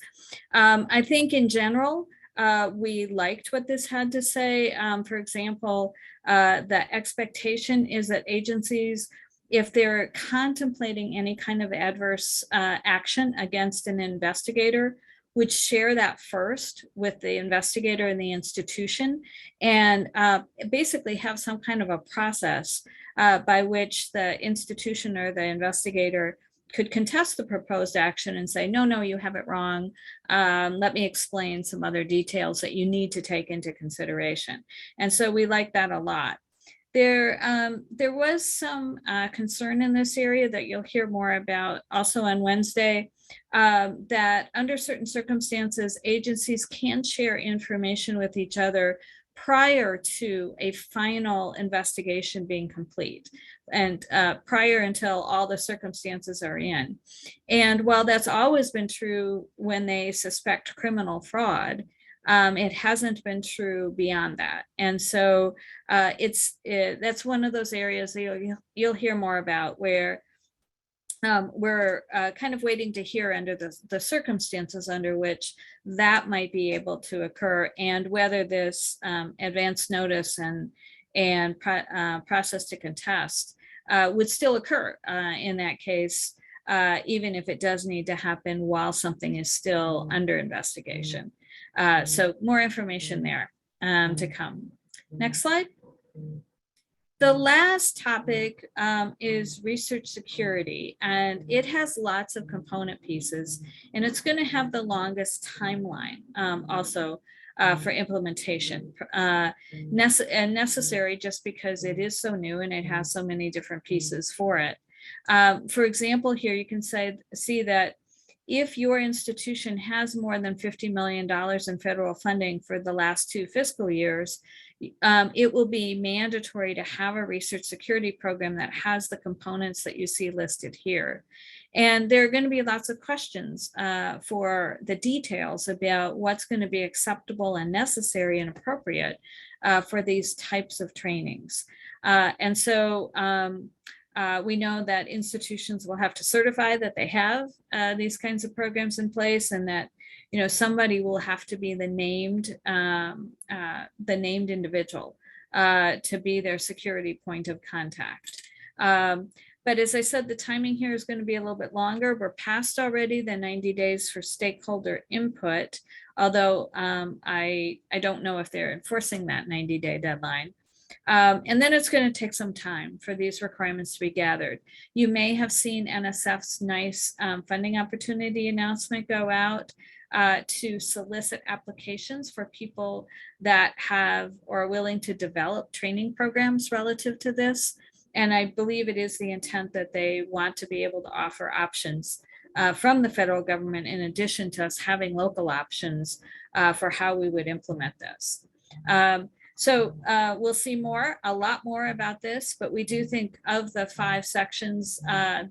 I think in general, we liked what this had to say. For example, the expectation is that agencies, if they're contemplating any kind of adverse action against an investigator, would share that first with the investigator and the institution, and basically have some kind of a process by which the institution or the investigator could contest the proposed action and say, no, you have it wrong. Let me explain some other details that you need to take into consideration. And so we like that a lot. There was some concern in this area that you'll hear more about also on Wednesday, that under certain circumstances, agencies can share information with each other prior to a final investigation being complete, and prior until all the circumstances are in. And while that's always been true when they suspect criminal fraud, it hasn't been true beyond that. And so that's one of those areas that you'll hear more about, where we're kind of waiting to hear under the circumstances under which that might be able to occur, and whether this advance notice and process to contest would still occur in that case, even if it does need to happen while something is still under investigation. So more information there to come. Next slide. The last topic is research security, and it has lots of component pieces, and it's going to have the longest timeline also for implementation, and necessary just because it is so new and it has so many different pieces for it. For example, here you can see that if your institution has more than $50 million in federal funding for the last 2 fiscal years, it will be mandatory to have a research security program that has the components that you see listed here. And there are going to be lots of questions for the details about what's going to be acceptable and necessary and appropriate for these types of trainings. And so we know that institutions will have to certify that they have these kinds of programs in place, and that somebody will have to be the named individual to be their security point of contact. But as I said, the timing here is going to be a little bit longer. We're past already the 90 days for stakeholder input, although I don't know if they're enforcing that 90-day deadline. And then it's going to take some time for these requirements to be gathered. You may have seen NSF's nice funding opportunity announcement go out to solicit applications for people that have or are willing to develop training programs relative to this. And I believe it is the intent that they want to be able to offer options from the federal government, in addition to us having local options for how we would implement this. So we'll see a lot more about this, but we do think of the 5 sections,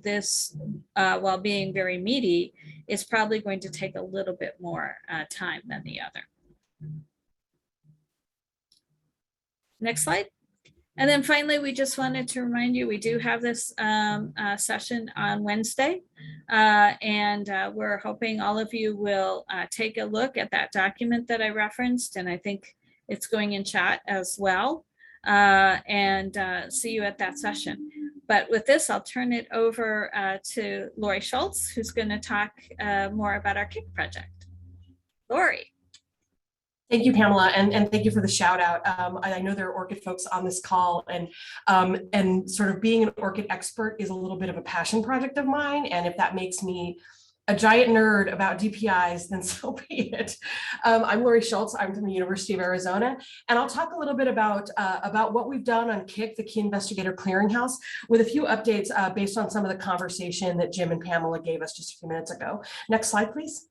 this, while being very meaty, is probably going to take a little bit more time than the other. Next slide. And then finally, we just wanted to remind you, we do have this session on Wednesday. And we're hoping all of you will take a look at that document that I referenced. And I think it's going in chat as well. And see you at that session. But with this, I'll turn it over to Lori Schultz, who's going to talk more about our KIC project. Lori. Thank you, Pamela, and thank you for the shout out. I know there are ORCID folks on this call, and sort of being an ORCID expert is a little bit of a passion project of mine. And if that makes me a giant nerd about DPIs, then so be it. I'm Lori Schultz. I'm from the University of Arizona, and I'll talk a little bit about what we've done on KIC, the Key Investigator Clearinghouse, with a few updates based on some of the conversation that Jim and Pamela gave us just a few minutes ago. Next slide, please.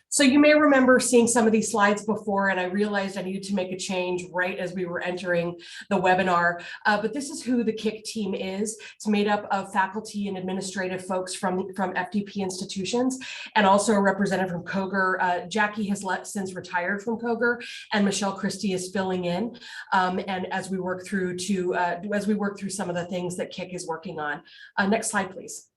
So you may remember seeing some of these slides before, and I realized I needed to make a change right as we were entering the webinar. But this is who the KIC team is. It's made up of faculty and administrative folks from FDP institutions, and also a representative from COGR. Jackie has since retired from COGR, and Michelle Christie is filling in. And as we work through some of the things that KIC is working on. Next slide, please.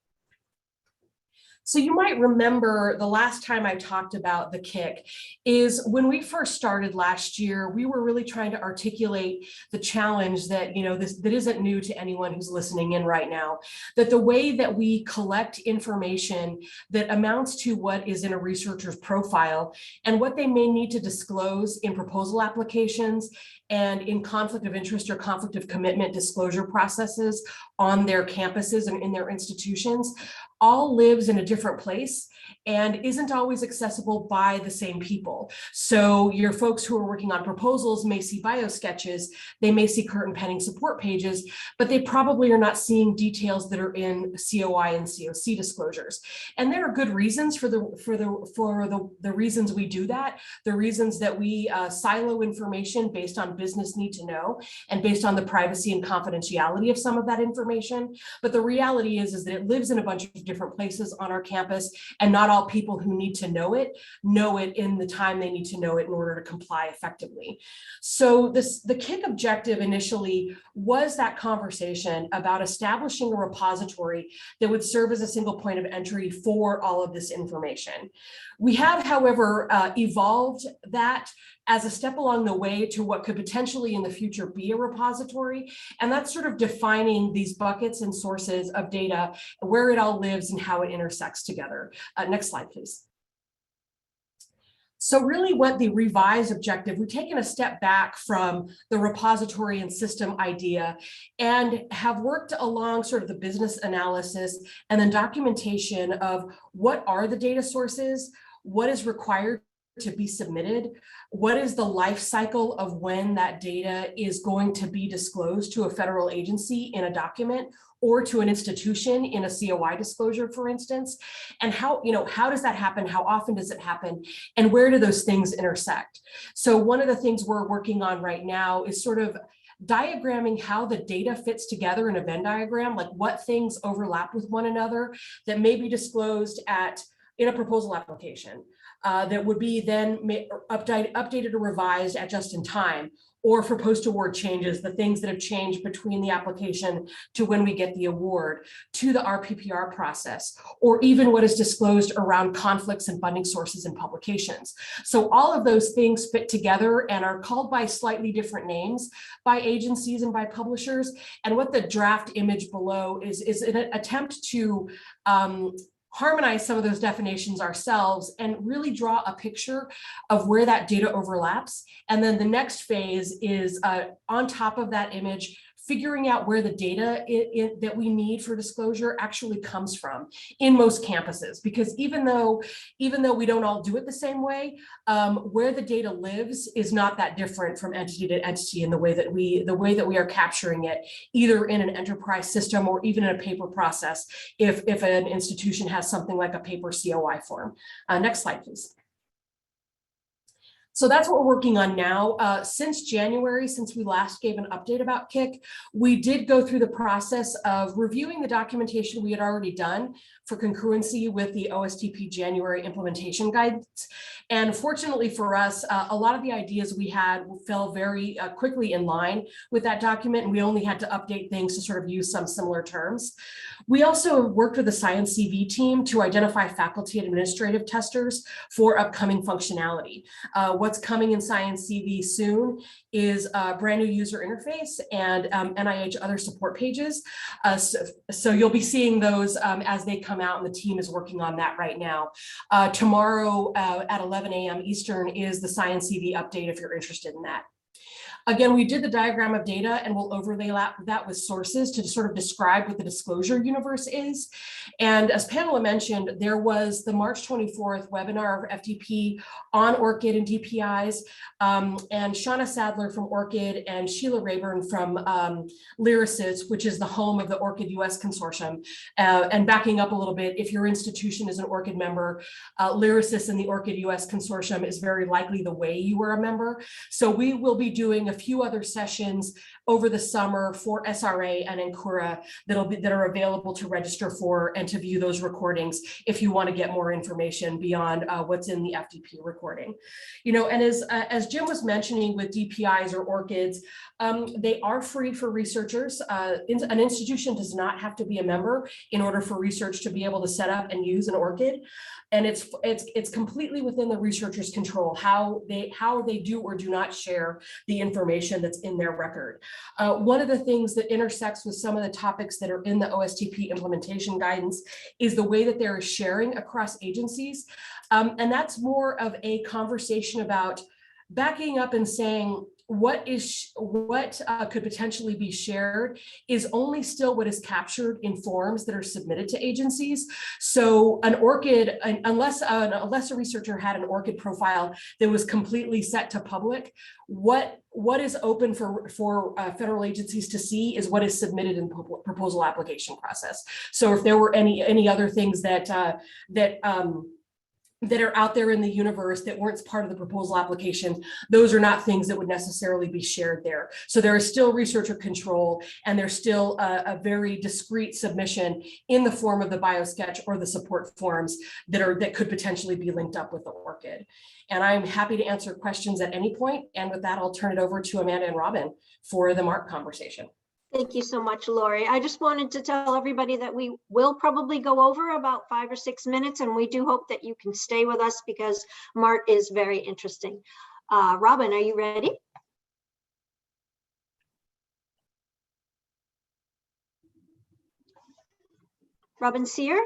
So you might remember the last time I talked about the KIC is when we first started last year, we were really trying to articulate the challenge that, that isn't new to anyone who's listening in right now, that the way that we collect information that amounts to what is in a researcher's profile and what they may need to disclose in proposal applications and in conflict of interest or conflict of commitment disclosure processes on their campuses and in their institutions all lives in a different place and isn't always accessible by the same people. So your folks who are working on proposals may see bio sketches, they may see current pending support pages, but they probably are not seeing details that are in COI and COC disclosures. And there are good reasons for the reasons we do that, the reasons that we silo information based on business need to know and based on the privacy and confidentiality of some of that information. But the reality is that it lives in a bunch of different places on our campus, and not all people who need to know it in the time they need to know it in order to comply effectively. So the KIC objective initially was that conversation about establishing a repository that would serve as a single point of entry for all of this information. We have, however, evolved that as a step along the way to what could potentially in the future be a repository. And that's sort of defining these buckets and sources of data, where it all lives and how it intersects together. Next slide, please. So really what the revised objective, we've taken a step back from the repository and system idea and have worked along sort of the business analysis and then documentation of what are the data sources, what is required to be submitted, what is the life cycle of when that data is going to be disclosed to a federal agency in a document or to an institution in a COI disclosure, for instance, and how does that happen? How often does it happen? And where do those things intersect? So one of the things we're working on right now is sort of diagramming how the data fits together in a Venn diagram, like what things overlap with one another that may be disclosed in a proposal application. That would be then updated or revised at just in time, or for post-award changes, the things that have changed between the application to when we get the award, to the RPPR process, or even what is disclosed around conflicts and funding sources and publications. So all of those things fit together and are called by slightly different names by agencies and by publishers. And what the draft image below is an attempt to harmonize some of those definitions ourselves and really draw a picture of where that data overlaps. And then the next phase is on top of that image, figuring out where the data that we need for disclosure actually comes from in most campuses. Because even though we don't all do it the same way, where the data lives is not that different from entity to entity in the way that we are capturing it, either in an enterprise system or even in a paper process, if an institution has something like a paper COI form. Next slide, please. So that's what we're working on now. Since January, since we last gave an update about KIC, we did go through the process of reviewing the documentation we had already done for congruency with the OSTP January implementation guidance. And fortunately for us, a lot of the ideas we had fell very quickly in line with that document, and we only had to update things to sort of use some similar terms. We also worked with the Science CV team to identify faculty and administrative testers for upcoming functionality. What's coming in Science CV soon is a brand new user interface and NIH other support pages. So you'll be seeing those as they come out, and the team is working on that right now. Tomorrow at 11 a.m. Eastern is the Science CV update if you're interested in that. Again, we did the diagram of data, and we'll overlay that with sources to sort of describe what the disclosure universe is. And as Pamela mentioned, there was the March 24th webinar of FDP on ORCID and DPIs, and Shauna Sadler from ORCID and Sheila Rayburn from Lyrasis, which is the home of the ORCID US Consortium. And backing up a little bit, if your institution is an ORCID member, Lyrasis and the ORCID US Consortium is very likely the way you were a member. So we will be doing a few other sessions over the summer for SRA and NCURA that are available to register for and to view those recordings if you want to get more information beyond what's in the FDP recording. You know, and as Jim was mentioning with DPIs or ORCIDs, they are free for researchers. An institution does not have to be a member in order for research to be able to set up and use an ORCID. And it's completely within the researcher's control how they do or do not share the information that's in their record. One of the things that intersects with some of the topics that are in the OSTP implementation guidance is the way that they're sharing across agencies. And that's more of a conversation about backing up and saying what could potentially be shared is only still what is captured in forms that are submitted to agencies. So an ORCID, unless a researcher had an ORCID profile that was completely set to public, what is open for federal agencies to see is what is submitted in the proposal application process. So if there were any other things that are out there in the universe that weren't part of the proposal application, those are not things that would necessarily be shared there. So there is still researcher control, and there's still a very discrete submission in the form of the biosketch or the support forms that could potentially be linked up with the ORCID. And I'm happy to answer questions at any point. And with that, I'll turn it over to Amanda and Robin for the MARC conversation. Thank you so much, Lori. I just wanted to tell everybody that we will probably go over about 5 or 6 minutes, and we do hope that you can stay with us because MARC is very interesting. Robin, are you ready? Robin Sear?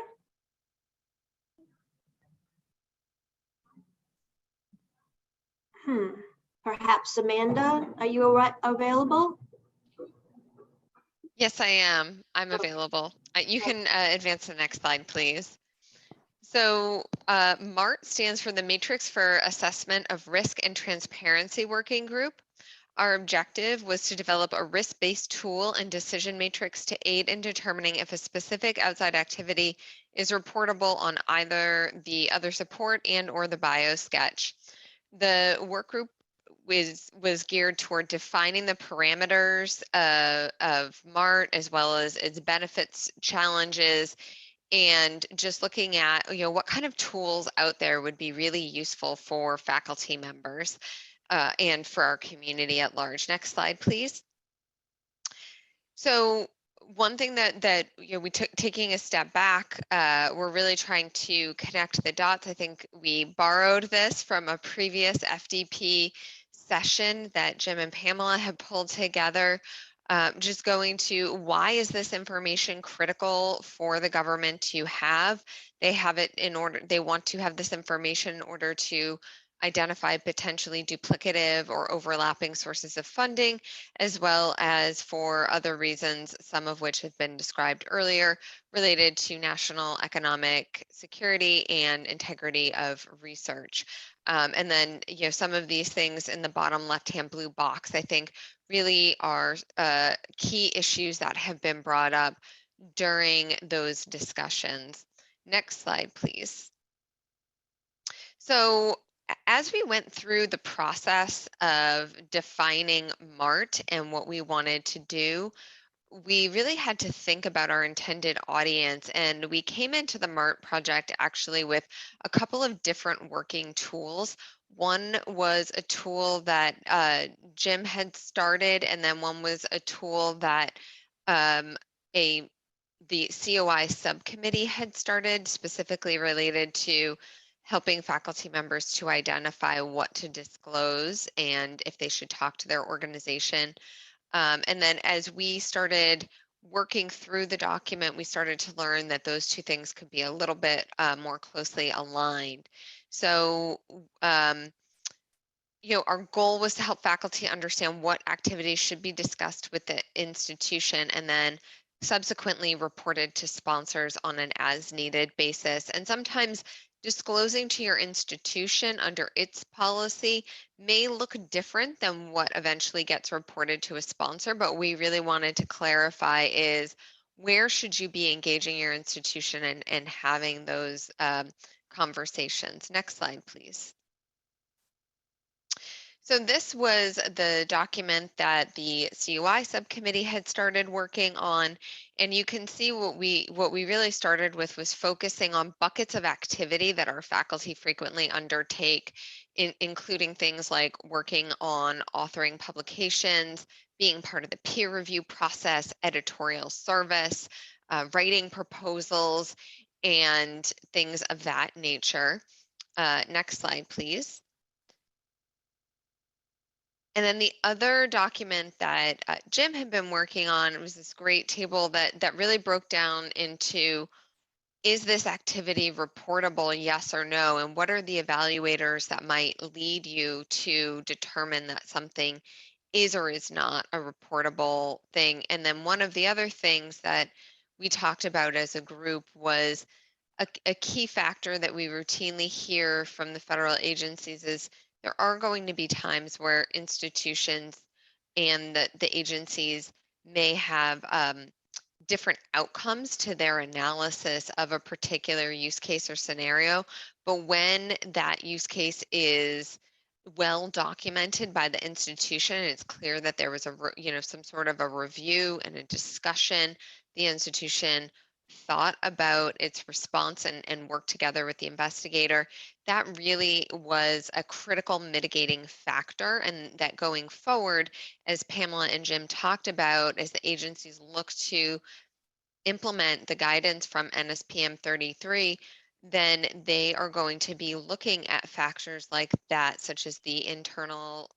Perhaps Amanda, are you available? Yes, I am. I'm available. You can advance to the next slide, please. So MART stands for the Matrix for Assessment of Risk and Transparency Working Group. Our objective was to develop a risk-based tool and decision matrix to aid in determining if a specific outside activity is reportable on either the other support and or the biosketch. The work group was geared toward defining the parameters of MART as well as its benefits, challenges, and just looking at what kind of tools out there would be really useful for faculty members and for our community at large. Next slide, please. So one thing that we took, taking a step back, we're really trying to connect the dots. I think we borrowed this from a previous FDP session that Jim and Pamela have pulled together, just going to why is this information critical for the government to have? They have it in order, they want to have this information in order to identify potentially duplicative or overlapping sources of funding, as well as for other reasons, some of which have been described earlier, related to national economic security and integrity of research. And then, some of these things in the bottom left-hand blue box, I think really are key issues that have been brought up during those discussions. Next slide, please. So as we went through the process of defining MART and what we wanted to do, we really had to think about our intended audience, and we came into the MART project actually with a couple of different working tools. One was a tool that Jim had started, and then one was a tool that the COI subcommittee had started, specifically related to helping faculty members to identify what to disclose and if they should talk to their organization. And then as we started working through the document, we started to learn that those two things could be a little bit more closely aligned. So, our goal was to help faculty understand what activities should be discussed with the institution and then subsequently reported to sponsors on an as needed basis. And sometimes disclosing to your institution under its policy may look different than what eventually gets reported to a sponsor, but we really wanted to clarify is where should you be engaging your institution and having those conversations. Next slide, please. So this was the document that the COI subcommittee had started working on, and you can see what we really started with was focusing on buckets of activity that our faculty frequently undertake, including things like working on authoring publications, being part of the peer review process, editorial service, writing proposals, and things of that nature. Next slide, please. And then the other document that Jim had been working on was this great table that really broke down into, is this activity reportable, yes or no? And what are the evaluators that might lead you to determine that something is or is not a reportable thing? And then one of the other things that we talked about as a group was a key factor that we routinely hear from the federal agencies is there are going to be times where institutions and the agencies may have different outcomes to their analysis of a particular use case or scenario. But when that use case is well documented by the institution, and it's clear that there was some sort of a review and a discussion, the institution thought about its response and worked together with the investigator, that really was a critical mitigating factor. And that going forward, as Pamela and Jim talked about, as the agencies look to implement the guidance from NSPM 33, then they are going to be looking at factors like that, such as the internal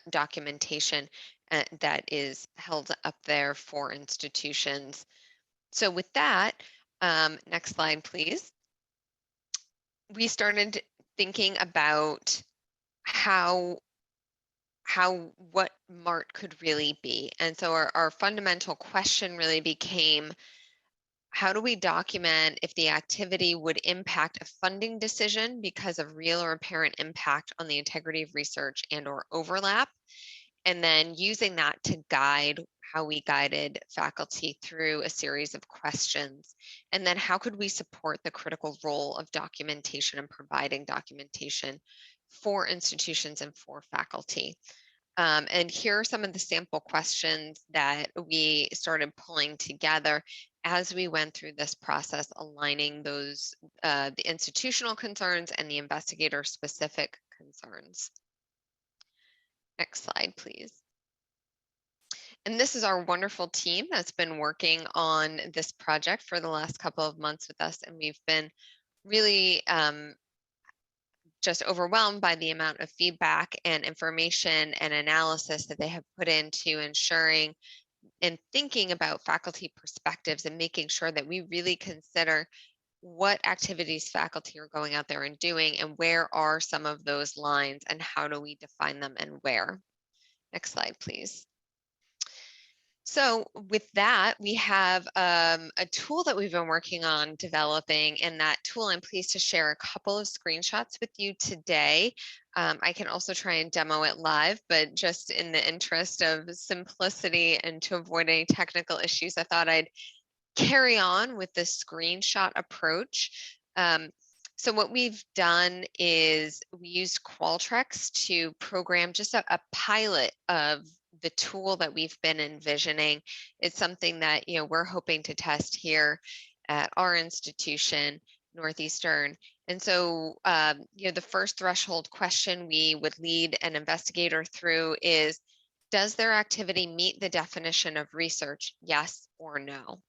documentation that is held up there for institutions. So with that, next slide, please. We started thinking about what MART could really be. And so our fundamental question really became, how do we document if the activity would impact a funding decision because of real or apparent impact on the integrity of research and or overlap? And then using that to guide how we guided faculty through a series of questions. And then how could we support the critical role of documentation and providing documentation for institutions and for faculty? And here are some of the sample questions that we started pulling together as we went through this process, aligning those, the institutional concerns and the investigator specific concerns. Next slide, please. And this is our wonderful team that's been working on this project for the last couple of months with us. And we've been really just overwhelmed by the amount of feedback and information and analysis that they have put into ensuring and thinking about faculty perspectives and making sure that we really consider what activities faculty are going out there and doing, and where are some of those lines, and how do we define them and where? Next slide, please. So with that, we have a tool that we've been working on developing, and that tool, I'm pleased to share a couple of screenshots with you today. I can also try and demo it live, but just in the interest of simplicity and to avoid any technical issues, I thought I'd carry on with the screenshot approach. So what we've done is we used Qualtrics to program just a pilot of the tool that we've been envisioning. It's something that, you know, we're hoping to test here at our institution, Northeastern. And so, you know, the first threshold question we would lead an investigator through is, does their activity meet the definition of research, yes or no?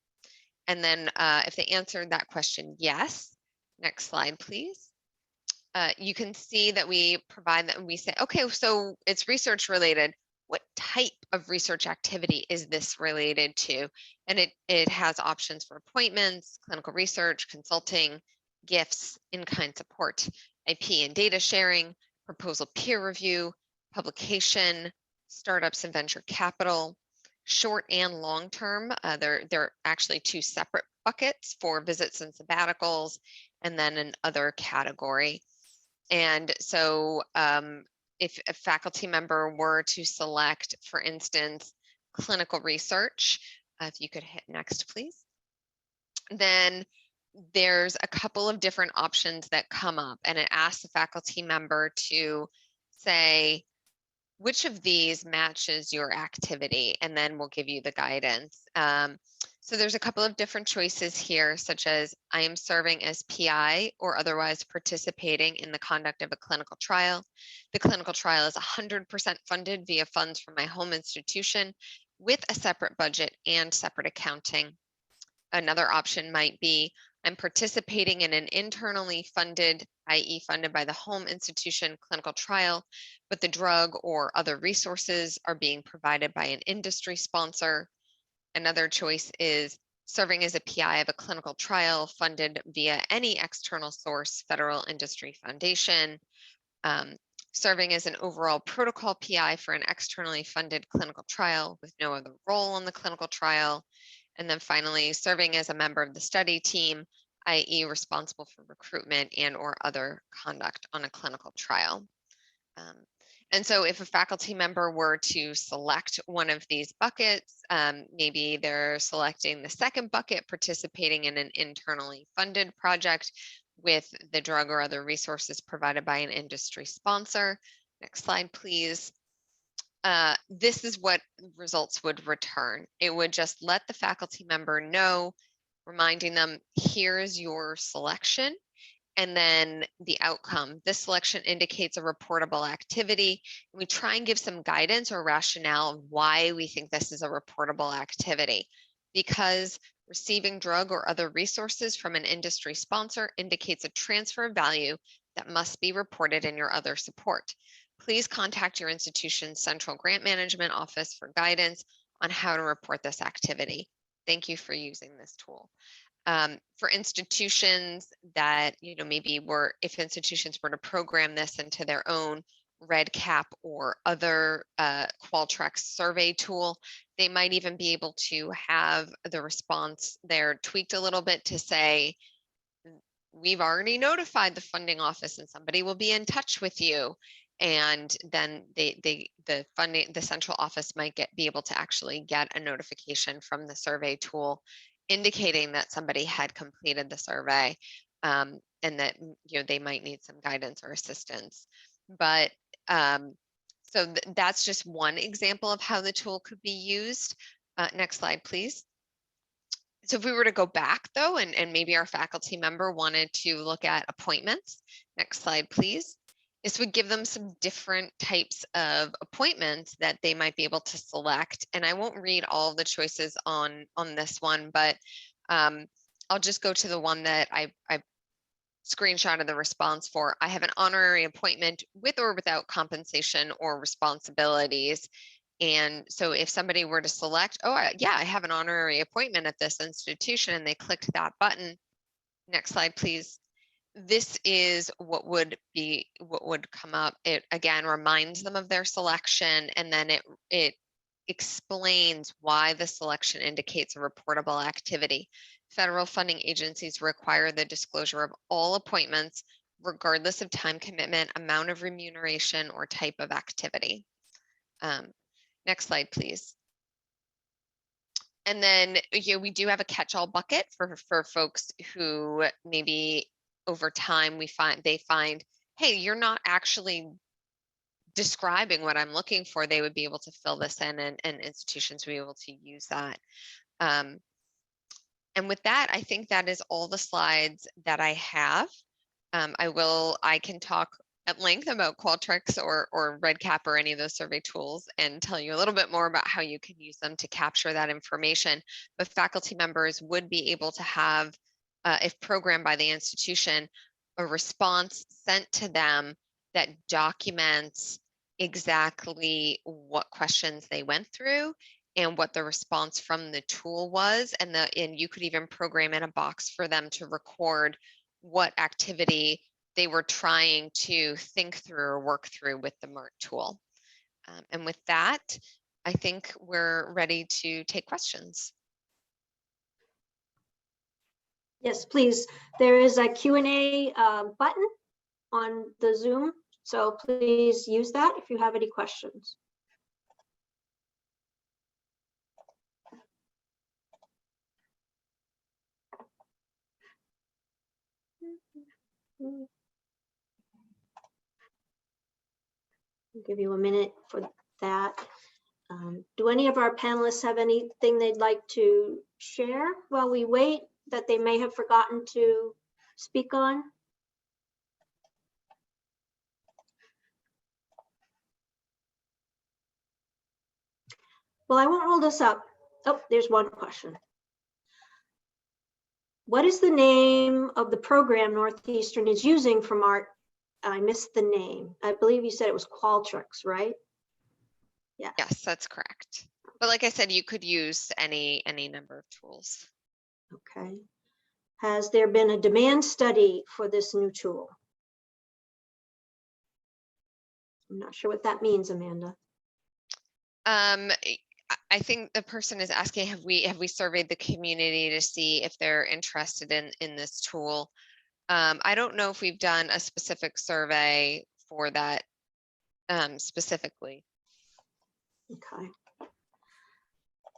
And then if they answered that question, yes, next slide, please. You can see that we provide that and we say, okay, so it's research related. What type of research activity is this related to? And it has options for appointments, clinical research, consulting, gifts, in-kind support, IP and data sharing, proposal peer review, publication, startups and venture capital, short and long term. They're actually two separate buckets for visits and sabbaticals, and then another category. And so if a faculty member were to select, for instance, clinical research, if you could hit next, please, then there's a couple of different options that come up, and it asks the faculty member to say, which of these matches your activity, and then we'll give you the guidance. So there's a couple of different choices here, such as I am serving as PI or otherwise participating in the conduct of a clinical trial. The clinical trial is 100% funded via funds from my home institution with a separate budget and separate accounting. Another option might be I'm participating in an internally funded, i.e. funded by the home institution clinical trial, but the drug or other resources are being provided by an industry sponsor. Another choice is serving as a PI of a clinical trial funded via any external source, federal industry foundation, serving as an overall protocol PI for an externally funded clinical trial with no other role in the clinical trial. And then finally, serving as a member of the study team, i.e. responsible for recruitment and or other conduct on a clinical trial. And so if a faculty member were to select one of these buckets, maybe they're selecting the second bucket, participating in an internally funded project with the drug or other resources provided by an industry sponsor. Next slide, please. This is what results would return. It would just let the faculty member know, reminding them, here's your selection. And then the outcome. This selection indicates a reportable activity. We try and give some guidance or rationale of why we think this is a reportable activity. Because receiving drug or other resources from an industry sponsor indicates a transfer of value that must be reported in your other support. Please contact your institution's central grant management office for guidance on how to report this activity. Thank you for using this tool. For institutions that, you know, maybe if institutions were to program this into their own REDCap or other Qualtrics survey tool, they might even be able to have the response there tweaked a little bit to say, we've already notified the funding office and somebody will be in touch with you. And then the central office might be able to actually get a notification from the survey tool indicating that somebody had completed the survey and that, you know, they might need some guidance or assistance. But so that's just one example of how the tool could be used. Next slide, please. So if we were to go back though, and maybe our faculty member wanted to look at appointments, next slide, please. This would give them some different types of appointments that they might be able to select. And I won't read all of the choices on this one, but I'll just go to the one that I screenshotted the response for. I have an honorary appointment with or without compensation or responsibilities. And so if somebody were to select, oh, yeah, I have an honorary appointment at this institution, and they clicked that button, Next slide, please. This is what would come up. It again reminds them of their selection, and then it explains why the selection indicates a reportable activity. Federal funding agencies require the disclosure of all appointments, regardless of time commitment, amount of remuneration, or type of activity. Next slide, please. And then we do have a catch-all bucket for folks who maybe over time they find, hey, you're not actually describing what I'm looking for. They would be able to fill this in, and institutions will be able to use that. And with that, I think that is all the slides that I have. I can talk at length about Qualtrics or REDCap or any of those survey tools and tell you a little bit more about how you can use them to capture that information. But faculty members would be able to have, if programmed by the institution, a response sent to them that documents exactly what questions they went through and what the response from the tool was. And you could even program in a box for them to record what activity they were trying to think through or work through with the MERT tool. And with that, I think we're ready to take questions. Yes, please. There is a Q&A button on the Zoom, so please use that if you have any questions. I'll give you a minute for that. Do any of our panelists have anything they'd like to share while we wait that they may have forgotten to speak on? Well, I won't hold us up. Oh, there's one question. What is the name of the program Northeastern is using for MERT? I missed the name. I believe you said it was Qualtrics, right? Yeah. Yes, that's correct. But like I said, you could use any number of tools. Okay. Has there been a demand study for this new tool? I'm not sure what that means, Amanda. I think the person is asking, have we surveyed the community to see if they're interested in this tool? I don't know if we've done a specific survey for that specifically. Okay.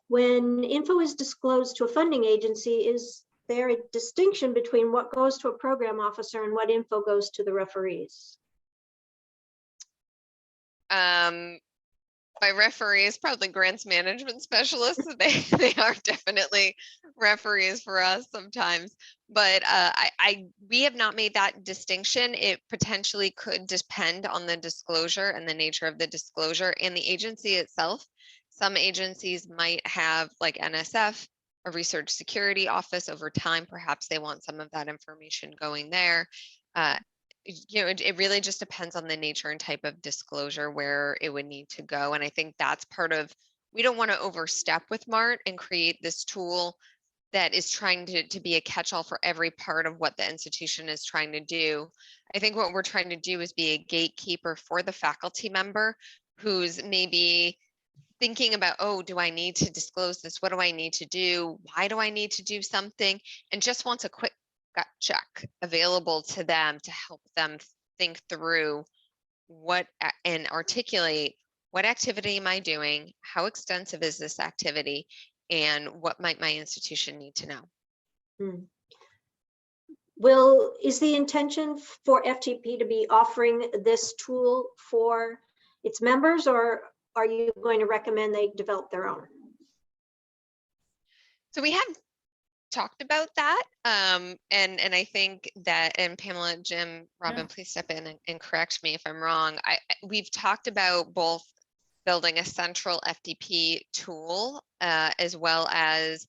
When info is disclosed to a funding agency, is there a distinction between what goes to a program officer and what info goes to the referees? By referees, probably grants management specialists. They are definitely referees for us sometimes, but we have not made that distinction. It potentially could depend on the disclosure and the nature of the disclosure and the agency itself. Some agencies might have, like NSF, a research security office. Over time, perhaps they want some of that information going there. It really just depends on the nature and type of disclosure where it would need to go. And I think that's part of, we don't want to overstep with MART and create this tool that is trying to be a catch-all for every part of what the institution is trying to do. I think what we're trying to do is be a gatekeeper for the faculty member who's maybe thinking about, oh, do I need to disclose this? What do I need to do? Why do I need to do something? And just wants a quick gut check available to them to help them think through what and articulate what activity am I doing? How extensive is this activity? And what might my institution need to know? Is the intention for FDP to be offering this tool for its members, or are you going to recommend they develop their own? So we have talked about that. And I think that, and Pamela, Jim, Robin, please step in and correct me if I'm wrong. We've talked about both building a central FDP tool as well as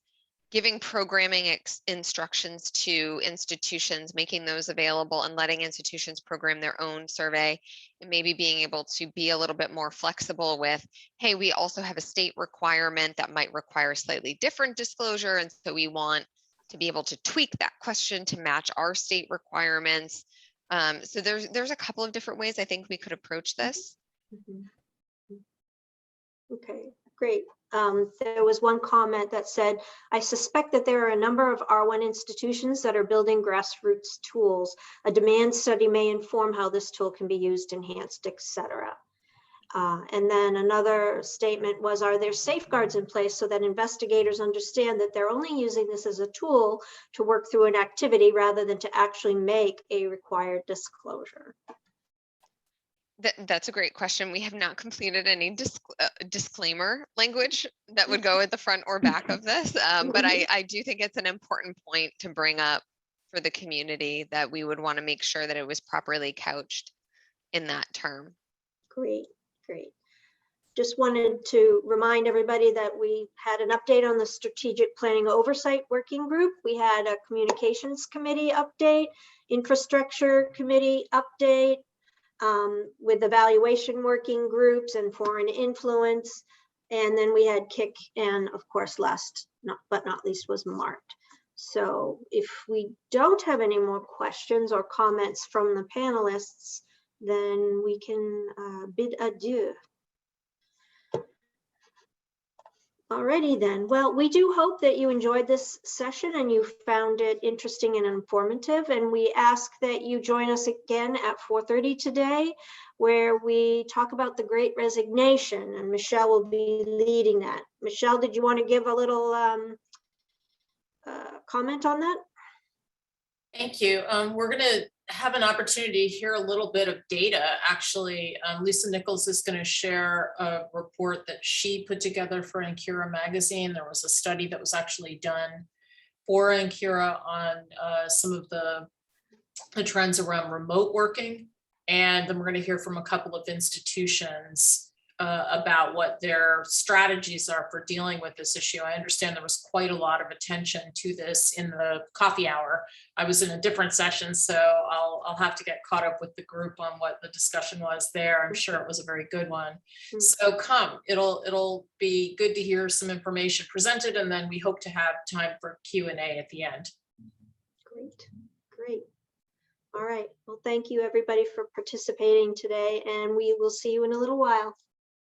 giving programming instructions to institutions, making those available and letting institutions program their own survey, and maybe being able to be a little bit more flexible with, hey, we also have a state requirement that might require slightly different disclosure. And so we want to be able to tweak that question to match our state requirements. So there's a couple of different ways I think we could approach this. Okay, great. There was one comment that said, I suspect that there are a number of R1 institutions that are building grassroots tools. A demand study may inform how this tool can be used, enhanced, etc. And then another statement was, are there safeguards in place so that investigators understand that they're only using this as a tool to work through an activity rather than to actually make a required disclosure? That's a great question. We have not completed any disclaimer language that would go at the front or back of this, but I do think it's an important point to bring up for the community, that we would want to make sure that it was properly couched in that term. Great, great. Just wanted to remind everybody that we had an update on the Strategic Planning Oversight Working Group. We had a Communications Committee update, Infrastructure Committee update, with evaluation working groups and foreign influence. And then we had KIC, and of course, last but not least was MART. So if we don't have any more questions or comments from the panelists, then we can bid adieu. Alrighty then. Well, we do hope that you enjoyed this session and you found it interesting and informative. And we ask that you join us again at 4:30 today, where we talk about the Great Resignation, and Michelle will be leading that. Michelle, did you want to give a little comment on that? Thank you. We're going to have an opportunity to hear a little bit of data. Actually, Lisa Nichols is going to share a report that she put together for Ankura magazine. There was a study that was actually done for Ankura on some of the trends around remote working. And then we're going to hear from a couple of institutions about what their strategies are for dealing with this issue. I understand there was quite a lot of attention to this in the coffee hour. I was in a different session, so I'll have to get caught up with the group on what the discussion was there. I'm sure it was a very good one. So come, it'll be good to hear some information presented, and then we hope to have time for Q&A at the end. Great, great. All right, well, thank you everybody for participating today, and we will see you in a little while.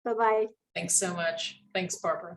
Bye-bye. Thanks so much. Thanks, Barbara.